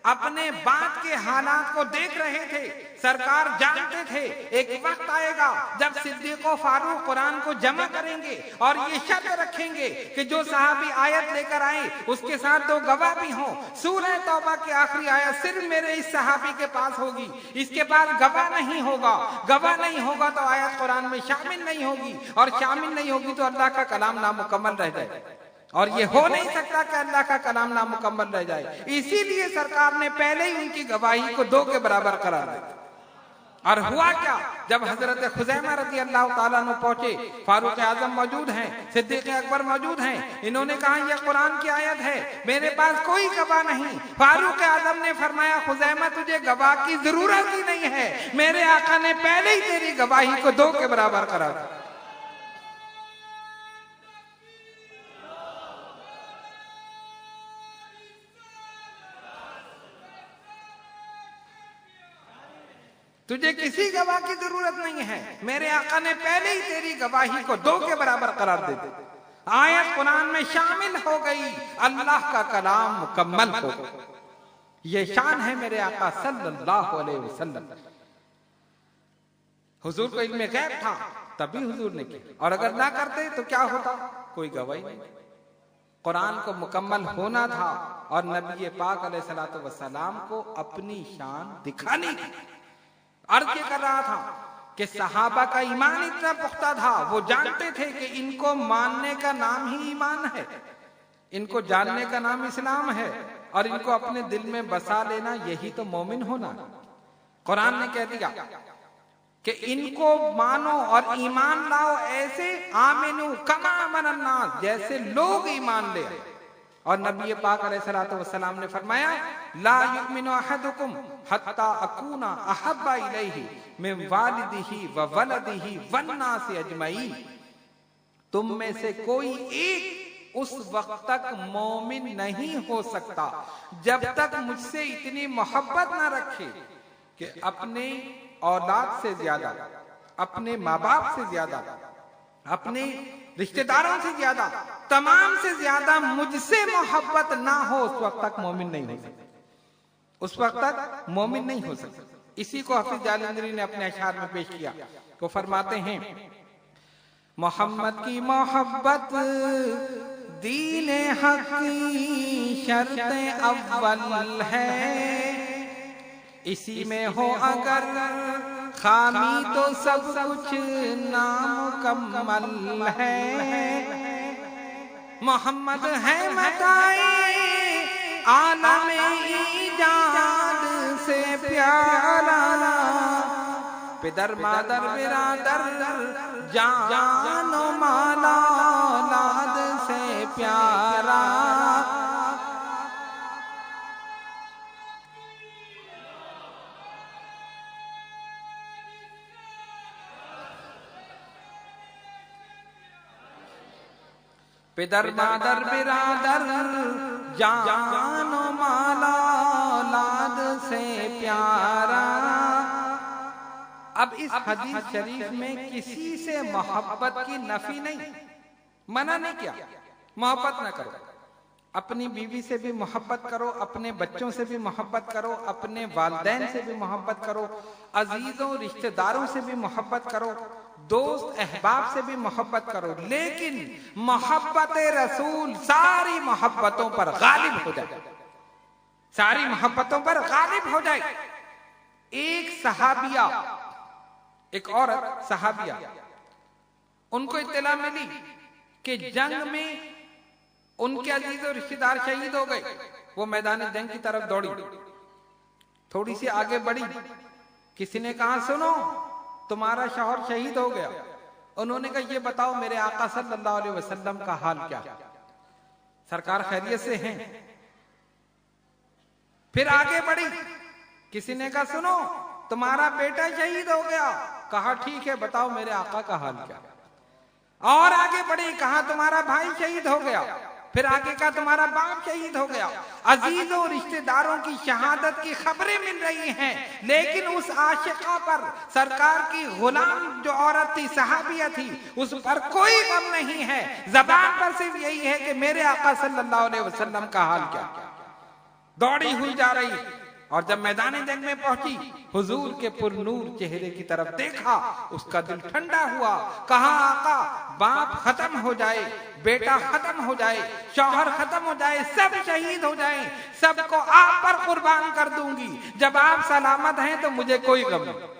अपने बात के हालात को देख रहे थे। सरकार जानते थे एक वक्त आएगा जब सिद्दीक व फारूक कुरान को जमा करेंगे और ये शर्त रखेंगे कि जो सहाबी आयत लेकर आए उसके साथ 2 गवाह भी हों। सूरह तौबा की आखिरी आयत सिर्फ मेरे इस सहाबी के पास होगी, इसके पास गवाह नहीं होगा। गवाह नहीं होगा तो आयत कुरान में शामिल नहीं होगी, और शामिल नहीं होगी तो अल्लाह का कलाम नामुकम्मल रह जाए, और ये हो नहीं सकता कि अल्लाह का कलाम नामुकम्मल रह जाए। इसीलिए सरकार ने पहले ही उनकी गवाही को 2 के बराबर करार दिया। और हुआ क्या, जब हजरत खुजैमा रज़ी अल्लाह ताला अन्हु पहुंचे, फारूक आजम मौजूद हैं, सिद्दीक अकबर मौजूद हैं। इन्होंने कहा यह कुरान की आयत है, मेरे पास कोई गवाह नहीं। फारूक आजम ने फरमाया, खुजैमा तुझे गवाह की जरूरत ही नहीं है, मेरे आका ने पहले ही तेरी गवाही को 2 के बराबर करार दिया। तुझे किसी गवाह की जरूरत नहीं है, मेरे आका ने पहले ही तेरी गवाही को 2 के बराबर करार दे दी। आयत कुरान में शामिल हो गई, अल्लाह का कलाम मुकम्मल हो गया। ये शान है मेरे आका सल्लल्लाहु अलैहि वसल्लम। हुजूर को इल्म गैब था तभी हुजूर ने किया, और अगर ना करते तो क्या होता? कोई गवाही नहीं। कुरान को मुकम्मल होना था और नबी पाक अलैहिस्सलातु वस्सलाम को अपनी शान दिखानी थी। अर्ज ये कर रहा था कि सहाबा का ईमान इतना पुख्ता था, वो जानते थे कि इनको मानने का नाम ही ईमान है, इनको जानने का नाम इस्लाम है, और इनको अपने दिल में बसा लेना यही तो मोमिन होना। कुरान ने कह दिया कि इनको मानो और ईमान लाओ ऐसे, आमिनू कमा आमनन नास, जैसे लोग ईमान ले। और नबी पाक अलैहिस्सलातु वस्सलाम ने फरमाया, ला युमिनु अहदुकुम हत्ता अकूना अहब्बा इलैहि मिन वालिदिही व वलदिही वन्नासि अजमईन। तुम में से कोई एक उस वक्त तक मोमिन नहीं हो सकता जब तक मुझसे इतनी मोहब्बत ना रखे कि अपने औलाद से ज्यादा, अपने माँ बाप से ज्यादा, अपने रिश्तेदारों से ज्यादा, तमाम से ज्यादा मुझसे मोहब्बत ना हो, उस वक्त तक मोमिन नहीं हो सकता, उस वक्त तक मोमिन नहीं हो सकता। इसी को हाफिज जालंधरी ने अपने अशआर में पेश किया। वो फरमाते हैं, मोहम्मद की मोहब्बत दीने हक की शर्त अव्वल है, इसी में हो अगर खामी तो सब कुछ नामुकम्मल है। मोहम्मद है मताए आलम ईजाद से प्यारा, पिदर मादर बिरादर जानो माला औलाद से प्यारा। पिदर मादर बिरादर जानो माला औलाद से प्यारा। अब इस हदीस शरीफ में किसी से मोहब्बत की नफी नहीं, मना नहीं किया, मोहब्बत ना करो। अपनी बीवी से भी मोहब्बत करो, अपने बच्चों से भी मोहब्बत करो, अपने वालिदैन से भी मोहब्बत करो, अजीजों रिश्तेदारों से भी मोहब्बत करो, दोस्त अहबाब से भी मोहब्बत करो, लेकिन मोहब्बत रसूल सारी मोहब्बतों पर गालिब हो जाए, सारी मोहब्बतों पर गालिब हो जाए। एक सहाबिया, एक औरत सहाबिया, उनको इत्तला मिली कि जंग में उनके अजीज और रिश्तेदार शहीद हो गए। वो मैदान जंग की तरफ दौड़ी, थोड़ी सी आगे बढ़ी, किसी ने कहा सुनो तुम्हारा शौहर शहीद हो गया। उन्होंने कहा ये बताओ मेरे आका सल्लल्लाहु अलैहि वसल्लम का हाल क्या, सरकार खैरियत से हैं? फिर आगे बढ़ी, किसी ने कहा सुनो तुम्हारा बेटा शहीद हो गया। कहा ठीक है बताओ मेरे आका का हाल क्या। और आगे बढ़ी, कहा तुम्हारा भाई शहीद हो गया। फिर आगे कहा तुम्हारा बाप शहीद हो गया। अजीजों रिश्तेदारों की शहादत की खबरें मिल रही हैं, लेकिन उस आशिका पर, सरकार की गुलाम जो औरत थी, सहाबिया थी, उस पर कोई गम नहीं है। जबान पर सिर्फ यही है कि मेरे आका सल्लल्लाहु अलैहि वसल्लम का हाल क्या। दौड़ी हुई जा रही, और जब मैदान जंग में पहुंची, हुजूर के पुरनूर चेहरे की तरफ देखा, उसका दिल ठंडा हुआ। कहा आका बाप खत्म हो जाए, बेटा खत्म हो जाए, शौहर खत्म हो जाए, सब शहीद हो जाए, सबको आप पर कुर्बान कर दूंगी, जब आप सलामत हैं तो मुझे कोई गम नहीं।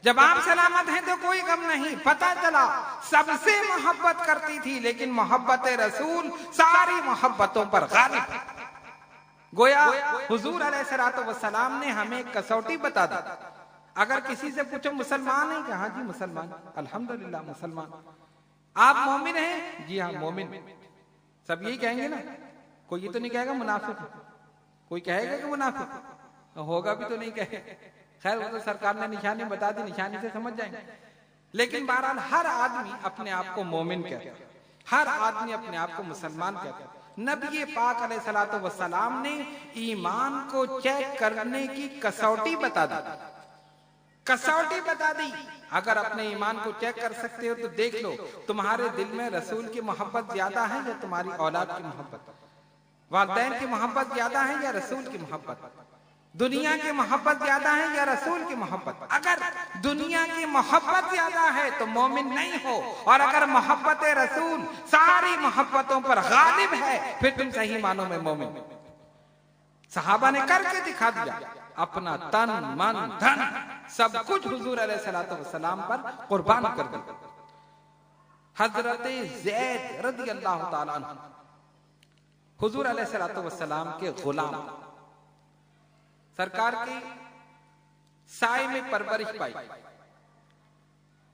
जब आप सलामत हैं तो कोई गम नहीं। पता चला सबसे मोहब्बत करती थी, लेकिन मोहब्बत रसूल सारी मोहब्बतों पर गालिब। गोया हुजूर अलैहिस्सलातु वस्सलाम ने हमें एक कसौटी बता दी। अगर किसी से पूछो मुसलमान है, कहा जी मुसलमान, अल्हम्दुलिल्लाह मुसलमान। आप मोमिन हैं? जी हाँ मोमिन। सब यही कहेंगे ना, कोई ये तो नहीं कहेगा मुनाफिक, कोई कहेगा कि मुनाफिक होगा भी तो नहीं कहेगा। खैर वो तो सरकार ने निशानी बता दी, निशानी से समझ जाएंगे। लेकिन बहरहाल हर आदमी अपने आप को मोमिन कहता है, हर आदमी अपने आप को मुसलमान कहता है। नबी पाक अलैहिस्सलातु वस्सलाम ने ईमान को चेक करने की कसौटी बता दी, कसौटी बता दी। अगर अपने ईमान को चेक कर सकते हो तो देख लो तुम्हारे दिल में रसूल की मोहब्बत ज्यादा है या तुम्हारी औलाद की मोहब्बत, वालिदैन की मोहब्बत ज्यादा है या रसूल की मोहब्बत, दुनिया की मोहब्बत ज्यादा है या रसूल की मोहब्बत। अगर दुनिया की मोहब्बत ज्यादा है तो मोमिन नहीं हो, और अगर मोहब्बत रसूल सारी मोहब्बतों पर गालिब है फिर तुम सही मानों में मोमिन। सहाबा ने करके दिखा दिया, अपना तन मन धन सब कुछ हुजूर अलैहिस्सलातु वस्सलाम पर कुर्बान कर दिया। हजरत ज़ैद रज़ियल्लाहु ताला अन्हु हुजूर अलैहिस्सलातु वस्सलाम के गुलाम, सरकार की साए में परवरिश पाई।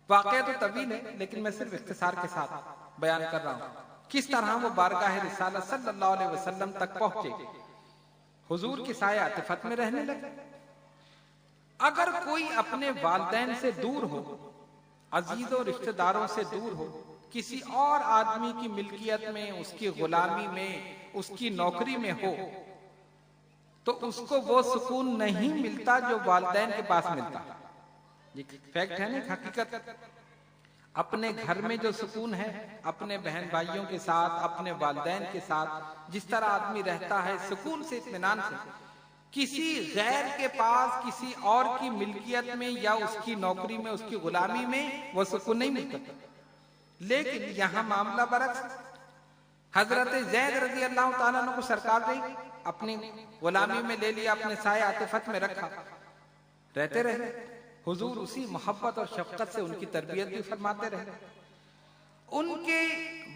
वाकया तो तवील है, लेकिन मैं सिर्फ इख्तिसार के साथ बयान कर रहा हूं किस तरह वो बारगाह रिसालत सल्लल्लाहु अलैहि वसल्लम तक पहुंचे, हुजूर की साया आतिफत में रहने लगे। अगर कोई अपने वालिदैन से दूर हो, अजीजों रिश्तेदारों से दूर हो, किसी और आदमी की मिल्कियत में, उसकी गुलामी में, उसकी नौकरी में हो, तो उसको वो सुकून नहीं मिलता जो वालिदैन के पास मिलता। ये फैक्ट है ना, हकीकत। अपने घर में जो सुकून है, अपने बहन भाइयों के साथ, अपने वालिदैन के साथ जिस तरह आदमी रहता है सुकून से, इत्मीनान से, किसी गैर के पास, किसी और की मिल्कियत में या उसकी नौकरी में, उसकी गुलामी में वो सुकून नहीं मिलता। लेकिन यहाँ मामला बरक्स, हजरत ज़ैद रज़ी अल्लाह ताला अन्हु को सरकार ने अपनी गुलामी में ले लिया, अपने साए आतिफत में रखा, रहते रहे। हुजूर उसी मोहब्बत और शफकत से उनकी तरबियत भी फरमाते रहे। उनके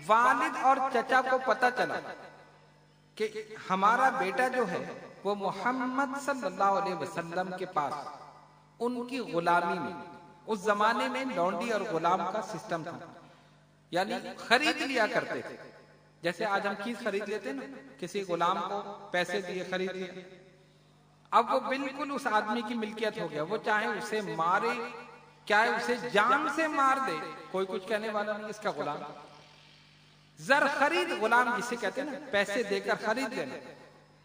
वालिद और चचा को पता चला कि हमारा बेटा जो है वो मोहम्मद सल्लल्लाहु अलैहि वसल्लम के पास उनकी गुलामी में, उस जमाने में लौंडी और गुलाम का सिस्टम था, यानी खरीद लिया करते थे। जैसे आज हम चीज खरीद लेते ना, किसी गुलाम को पैसे दिए खरीद लिए, अब वो बिल्कुल उस आदमी की मिल्कियत हो गया। वो चाहे उसे मारे, चाहे उसे जान से मार दे, कोई कुछ कहने वाला नहीं, इसका गुलाम। जर खरीद गुलाम जिसे कहते हैं ना, पैसे देकर खरीद लेना।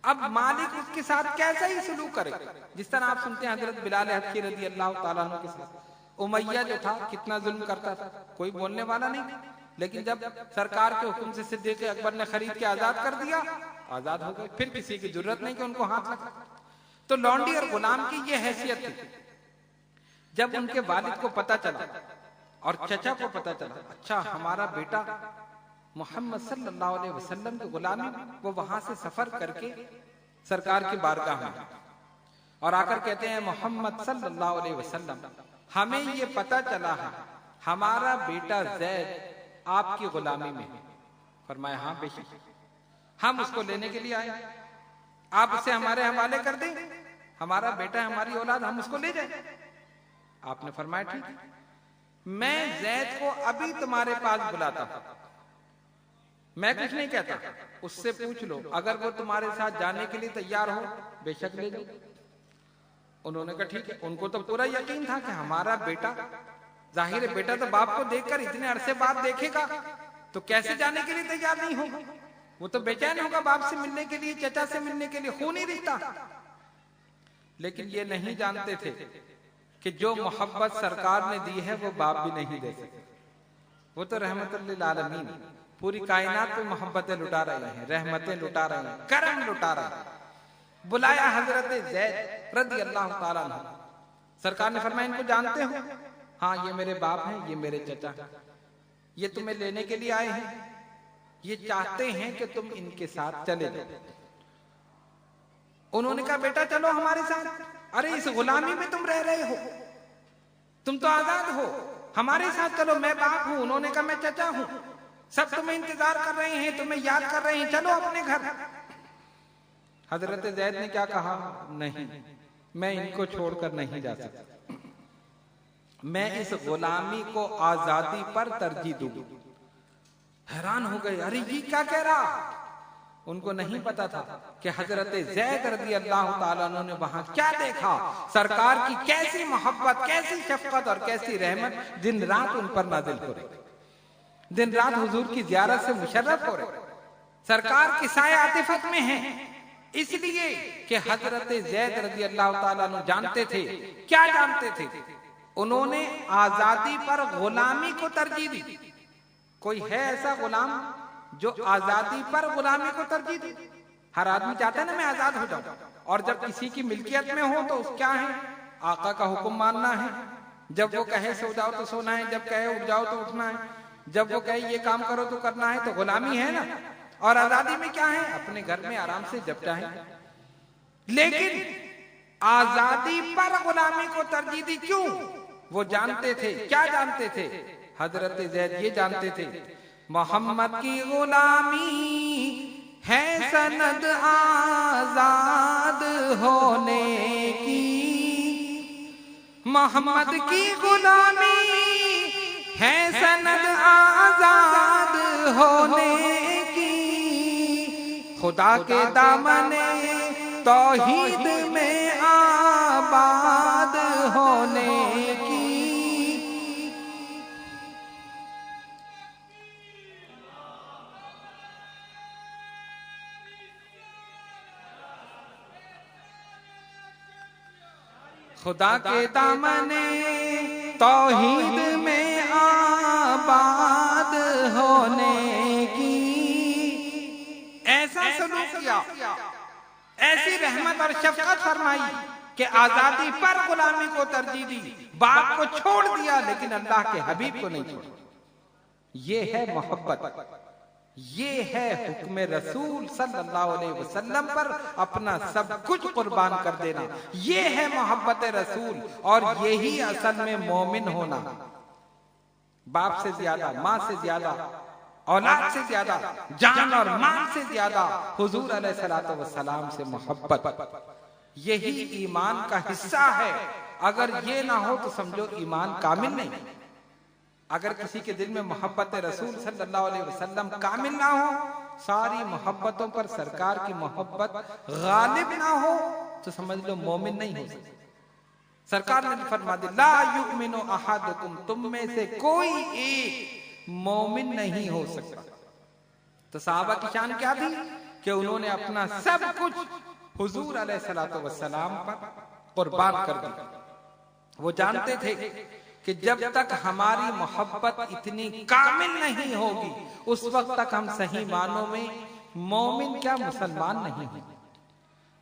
अब मालिक उसके साथ कैसा ही सलूक करे, जिस तरह आप सुनते हैं हजरत बिलाल हबशी रज़ी अल्लाह ताला अन्हु के साथ उमैया जो था कितना जुल्म करता था, कोई बोलने वाला नहीं। लेकिन जब सरकार के हुक्म से सिद्दीक़ अकबर ने खरीद के आजाद कर दिया, आजाद हो गए, फिर किसी की जरूरत नहीं कि उनको हाथ लगा। तो लौंडी और गुलाम की ये हैसियत थी। जब उनके वालिद को पता चला और चचा को पता चला, अच्छा हमारा बेटा मोहम्मद सल्लल्लाहु अलैहि वसल्लम की गुलामी, वो वहां से सफर करके सरकार की बारगाह में और आकर कहते हैं, मोहम्मद सल्लल्लाहु अलैहि वसल्लम, हमें ये पता चला है हमारा बेटा ज़ैद आपकी गुलामी में है। फरमाया हाँ बेशक, हम उसको लेने के लिए आए, आप उसे हमारे हवाले कर दें, हमारा बेटा हमारी औलाद, हम उसको ले जाए। आपने फरमाया ठीक, मैं ज़ैद को अभी तुम्हारे पास बुलाता हूं, मैं कुछ नहीं कहता, उससे पूछ लो, अगर वो तुम्हारे साथ जाने के लिए तैयार हो बेशक ले जाओ। उन्होंने कहा ठीक है। उनको तो पूरा यकीन था कि हमारा बेटा, जाहिर है बेटा तो बाप को देखकर इतने अरसे बाद देखेगा, तो कैसे जाने के लिए तैयार नहीं होगा, वो तो बेचैन होगा बाप से मिलने के लिए, चचा से मिलने के लिए, खूनी रिश्ता। लेकिन ये नहीं जानते थे कि जो मोहब्बत सरकार ने दी है वो बाप भी नहीं दे सकते। वो तो रहमतुल लिल आलमीन, पूरी कायनात पे मोहब्बतें लुटा रहे हैं, रहमतें लुटा रहे हैं, करम लुटा रहे हैं। बुलाया हजरत ज़ैद रज़ी अल्लाह ताला अन्हु। सरकार ने फरमाया, इनको जानते हो? हाँ, ये मेरे बाप हैं, ये मेरे चचा हैं, ये तुम्हें लेने के लिए आए हैं, ये चाहते हैं कि तुम इनके साथ चले जाओ। उन्होंने कहा बेटा चलो हमारे साथ। अरे इस गुलामी में तुम रह रहे हो, तुम तो आजाद हो, हमारे साथ चलो, मैं बाप हूं, उन्होंने कहा मैं चचा हूं, सब तुम्हें इंतजार कर रहे हैं, तुम्हें याद कर रहे हैं, चलो अपने घर। हजरत ज़ैद ने क्या कहा, नहीं, मैं इनको छोड़कर नहीं जा सकता, मैं इस गुलामी को आजादी पर तरजीह दूंगा। हैरान हो गए, अरे ये क्या कह रहा। उनको नहीं पता था कि हजरत ज़ैद रज़ी अल्लाह ताला अन्हु ने वहां क्या देखा, सरकार की कैसी मोहब्बत, कैसी शफकत और कैसी रहमत दिन रात उन पर नाजिल हो रही, दिन रात हुजूर की ज़ियारत से मुशर्रफ हो रहे, सरकार की साए आतिफत में है। इसलिए कि हजरत ज़ैद रज़ी अल्लाह ताला अन्हु जानते थे, क्या जानते थे, उन्होंने आजादी पर गुलामी को तरजीह दी। कोई है ऐसा गुलाम जो आजादी पर गुलामी को तरजीह दे? हर आदमी चाहता है ना मैं आजाद हो जाऊं, और जब किसी की मिल्कियत में हो तो क्या है, आका का हुक्म मानना है, जब वो कहे सो जाओ तो सोना है, जब कहे उठ जाओ तो उठना है, जब वो कहे ये काम करो तो करना है, तो गुलामी है ना। और आजादी में क्या है, अपने घर में आराम से जब चाहे। लेकिन आजादी पर गुलामी को तरजीह दी, क्यों? वो जानते थे, क्या जानते थे, हजरत ज़ैद ये जानते थे, मोहम्मद की गुलामी है सनद आजाद होने की, मोहम्मद की गुलामी है सनद आजाद होने की, खुदा के दामने तौहीद में आबाद होने की। खुदा के दामने तौहीद में आबाद होने की ऐसा सलूक किया, ऐसी रहमत और शफकत फरमाई कि आजादी पर गुलामी को तरजीह दी, बाप को छोड़ दिया लेकिन अल्लाह के हबीब को नहीं छोड़ा। ये है मोहब्बत, ये है हुक्म रसूल सल्लल्लाहु अलैहि वसल्लम पर अपना सब कुछ कुर्बान कर देना। ये है मोहब्बत रसूल और यही असल में मोमिन होना। बाप से ज्यादा, माँ से ज्यादा, औलाद से ज्यादा, जान और माल से ज्यादा हुजूर अलैहिस्सलातु वस्सलाम से मोहब्बत, यही ईमान का हिस्सा है। अगर ये ना हो तो समझो ईमान कामिल नहीं। अगर किसी के दिल में मोहब्बत रसूल सल्लल्लाहु अलैहि वसल्लम कामिल ना हो, सारी मोहब्बतों पर सरकार की मोहब्बत गालिब ना हो, तो समझ लो मोमिन नहीं हो सकता। सरकार ने फरमा दिया, ला युमिनु अहादुकुम, तुम में से कोई एक मोमिन नहीं हो सकता। तो सहाबा की शान क्या थी कि उन्होंने अपना सब कुछ हुजूर अलैहिस्सलातु वस्सलाम पर कुर्बान कर दिया। वो जानते थे कि जब तक हमारी मोहब्बत इतनी कामिल नहीं होगी, उस वक्त तक हम सही मानों में मोमिन क्या मुसलमान नहीं हैं।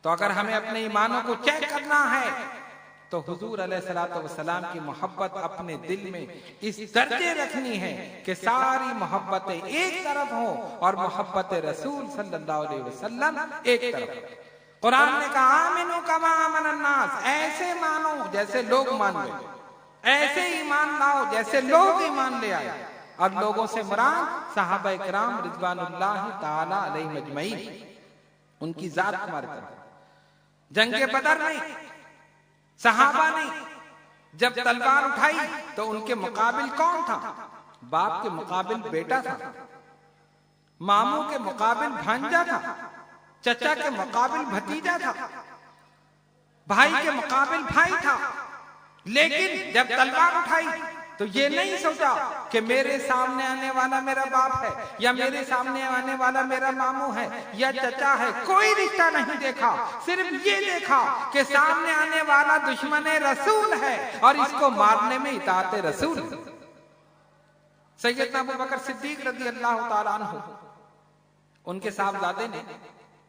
तो अगर हमें अपने ईमानों को चेक करना है तो हुजूर अलैहिस्सलातु वस्सलाम की मोहब्बत अपने दिल में इस दर्जे रखनी है कि सारी मोहब्बतें एक तरफ हो और मोहब्बत रसूल सल्लल्लाहु अलैहि वसल्लम एक तरफ। कुरान ने कहा, आमिनु कमा आमनन नास, ऐसे मानो जैसे लोग मान गए, ऐसे ईमान लाओ जैसे लोग ईमान ले आए। और लोगों से मुराद सहाबा इकराम रिज़वानुल्लाहि ताला अलैहिम अजमईन, उनकी जात हमारे तरफ। जंगे बदर में सहाबा ने जब तलवार उठाई तो उनके मुकाबिल कौन था? बाप के मुकाबिल बेटा था, मामू के मुकाबिल भांजा था, चचा के मुकाबिल भतीजा था, भाई के मुकाबिल भाई था। लेकिन जब तलवार उठाई तो ये नहीं सोचा कि मेरे सामने आने वाला मेरा बाप है या मेरे सामने आने वाला मेरा मामू है या चचा है, कोई रिश्ता नहीं देखा। सिर्फ ये देखा कि सामने आने वाला दुश्मन रसूल है और इसको मारने में इताअत रसूल है। सैयदना अबू बकर सिद्दीक रज़ी अल्लाह ताला अन्हु, उनके साहबजादे ने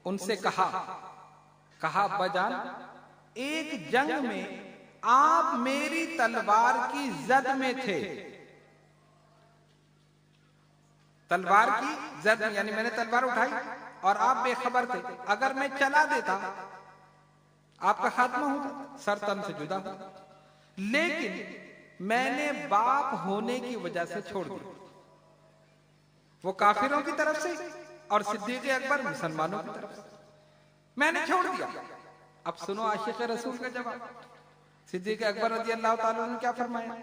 उनसे कहा अब्बाजान, एक जंग में आप मेरी तलवार की जद में थे। तलवार की जद में यानी मैंने तलवार उठाई और आप बेखबर थे। अगर मैं चला देता आपका खात्मा होता, सर तन से जुदा हो। लेकिन मैंने बाप होने की वजह से छोड़ दिया। वो काफिरों की तरफ से और सिद्दीक अकबर मुसलमानों की तरफ से मैंने छोड़ दिया। अब सुनो आशिक रसूल का जवाब। सिद्दीक अकबर रज़ी अल्लाह ताला ने क्या फरमाया?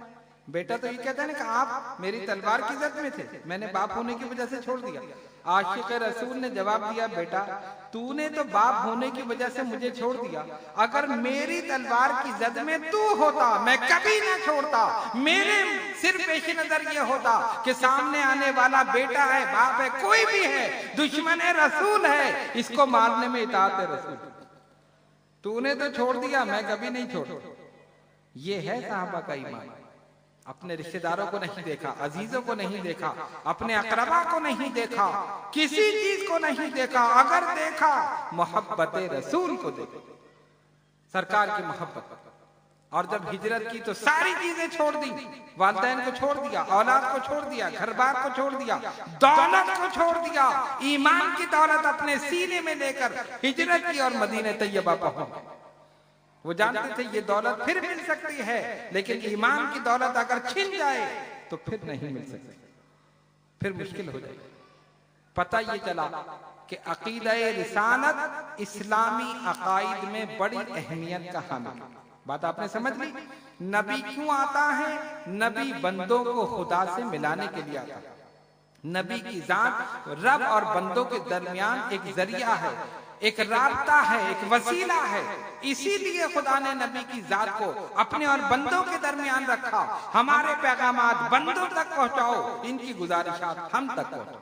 बेटा तो ये कहता है ना कि आप मेरी तलवार की जद में थे, मैंने बाप होने की वजह से छोड़ दिया। आशिक रसूल ने जवाब दिया, बेटा तूने तो बाप होने की वजह से मुझे छोड़ दिया, अगर मेरी तलवार की जद में तू होता मैं कभी ना छोड़ता। मेरे सिर्फ पेश नजर ये होता कि सामने आने वाला बेटा है, बाप है, कोई भी है, दुश्मन रसूल है, इसको मारने में इताअत रसूल। तूने तो छोड़ दिया, मैं कभी नहीं छोड़ता। ये है साहबा का ईमान। अपने रिश्तेदारों को नहीं देखा, अजीजों को नहीं देखा, अपने अकरबा को नहीं देखा, किसी चीज को नहीं देखा। अगर देखा मोहब्बत रसूल को देखा, सरकार की मोहब्बत। और जब हिजरत की तो सारी चीजें छोड़ दी, वालिदैन को छोड़ दिया, औलाद को छोड़ दिया, घर बार को छोड़ दिया, दौलत को छोड़ दिया, ईमान की दौलत अपने सीने में लेकर हिजरत की और मदीने तैयबा पहुंचे। वो जानते थे ये दौलत फिर मिल सकती है, लेकिन ईमान की दौलत अगर छिन जाए तो फिर नहीं मिल सकती, फिर मुश्किल हो जाए। पता ये चला कि अकीदा रिसालत इस्लामी अकाइद में बड़ी अहमियत का हामिल। बात आपने समझ ली। नबी क्यों आता है? नबी बंदों को खुदा से मिलाने के लिए आता है। नबी की जात रब और बंदों के दरमियान एक जरिया है, एक राब्ता है, एक वसीला है। इसीलिए खुदा ने नबी की जात को अपने और बंदों के दरमियान रखा। हमारे पैगामात बंदों तक पहुंचाओ, इनकी गुजारिशात हम तक पहुंचाओ।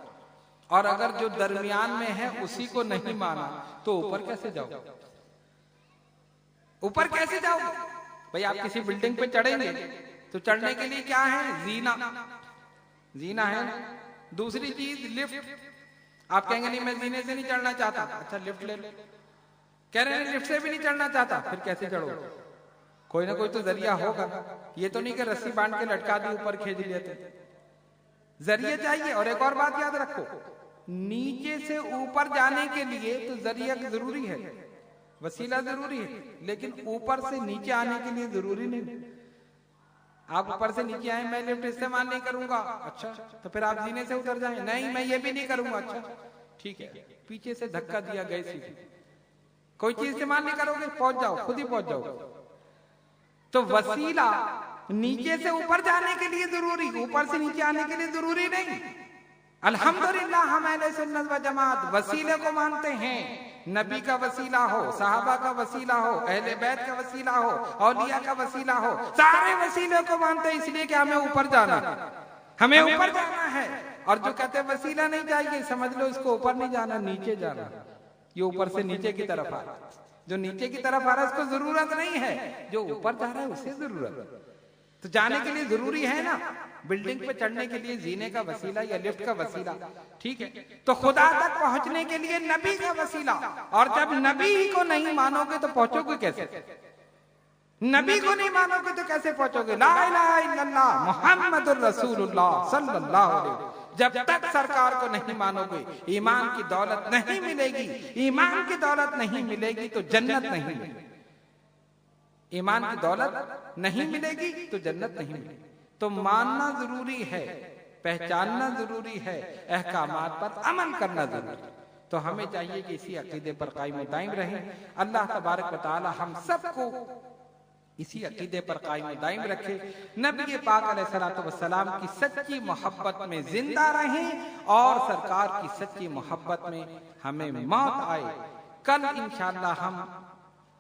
और अगर जो दरमियान में है उसी को नहीं माना तो ऊपर कैसे जाओ? ऊपर कैसे जाओ? भाई आप किसी बिल्डिंग पे चढ़ेंगे तो चढ़ने के लिए क्या है? जीना, जीना है। दूसरी चीज लिफ्ट। आप कहेंगे नहीं मैं जीने से नहीं चढ़ना चाहता, अच्छा लिफ्ट ले लो। कह रहे हैं लिफ्ट से भी नहीं चढ़ना चाहता, फिर कैसे चढ़ो? कोई ना कोई तो जरिया होगा। ये तो नहीं कि रस्सी बांध के लटका दी ऊपर खींच लिया, तो जरिया चाहिए। और एक और बात याद रखो, नीचे से ऊपर जाने के लिए तो जरिया जरूरी है, वसीला जरूरी है, लेकिन ऊपर से नीचे आने के लिए जरूरी नहीं। आप ऊपर से नीचे आए, मैं लिफ्ट इस्तेमाल नहीं करूंगा, अच्छा तो फिर आप जीने से उतर जाए, नहीं मैं ये भी नहीं करूंगा, अच्छा ठीक है, पीछे से धक्का दिया गए सीधे, कोई चीज इस्तेमाल नहीं करोगे, पहुंच जाओ, खुद ही पहुंच जाओ। तो वसीला नीचे से ऊपर जाने के लिए जरूरी, ऊपर से नीचे आने के लिए जरूरी नहीं। अल्हम्दुलिल्लाह हम अहले सुन्नत व जमात वसीले को मानते हैं। नबी का वसीला हो, साहबा का वसीला हो, अहले बैत का वसीला हो, औलिया का वसीला हो, सारे वसीले को मानते हैं, इसलिए कि हमें ऊपर जाना है, हमें ऊपर जाना है। और जो कहते हैं वसीला नहीं चाहिए, समझ लो इसको ऊपर नहीं जाना, नीचे जाना। ये ऊपर से नीचे की तरफ आ रहा है, जो नीचे की तरफ आ रहा है उसको जरूरत नहीं है, जो ऊपर जा रहा है उसे जरूरत है। तो जाने के लिए जरूरी है ना, बिल्डिंग पे चढ़ने के लिए जीने का वसीला या लिफ्ट का वसीला, ठीक है। तो खुदा तक पहुंचने के लिए नबी का वसीला, और जब नबी को नहीं मानोगे तो पहुंचोगे कैसे? नबी को नहीं मानोगे तो कैसे पहुंचोगे? ला इलाहा इल्लल्लाह मुहम्मदुर रसूलुल्लाह सल्लल्लाहु अलैहि वसल्लम। जब तक सरकार को नहीं मानोगे ईमान की दौलत नहीं मिलेगी, ईमान की दौलत नहीं मिलेगी तो जन्नत नहीं मिलेगी, ईमान की दौलत नहीं मिलेगी तो जन्नत नहीं मिलेगी। तो मानना जरूरी है, पहचानना जरूरी है, अहकामात पर अमल करना जरूरी है। तो हमें चाहिए कि इसी अकीदे पर कायम दायम रहें। अल्लाह तबारक व तआला हम सबको इसी अकीदे पर कायम दायम रखे, नबी पाक अलैहिस्सलातु वस्सलाम की सच्ची मोहब्बत में जिंदा रहें और सरकार की सच्ची मोहब्बत में हमें मौत आए। कल इंशाअल्लाह हम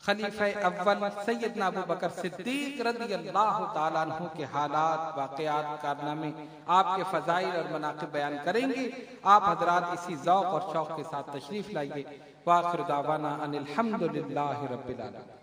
खलीफा अव्वल सैयदना अबू बकर सिद्दीक रज़ियल्लाहु ताला अन्हु के हालात, वाक़यात, कारनामे, आपके फज़ाइल और मनाक़िब बयान करेंगे। आप हज़रात इसी ज़ौक़ और शौक़ के साथ तशरीफ़ लाइए। व आख़िर दावाना अनिल हम्दुलिल्लाहि रब्बिल आलमीन।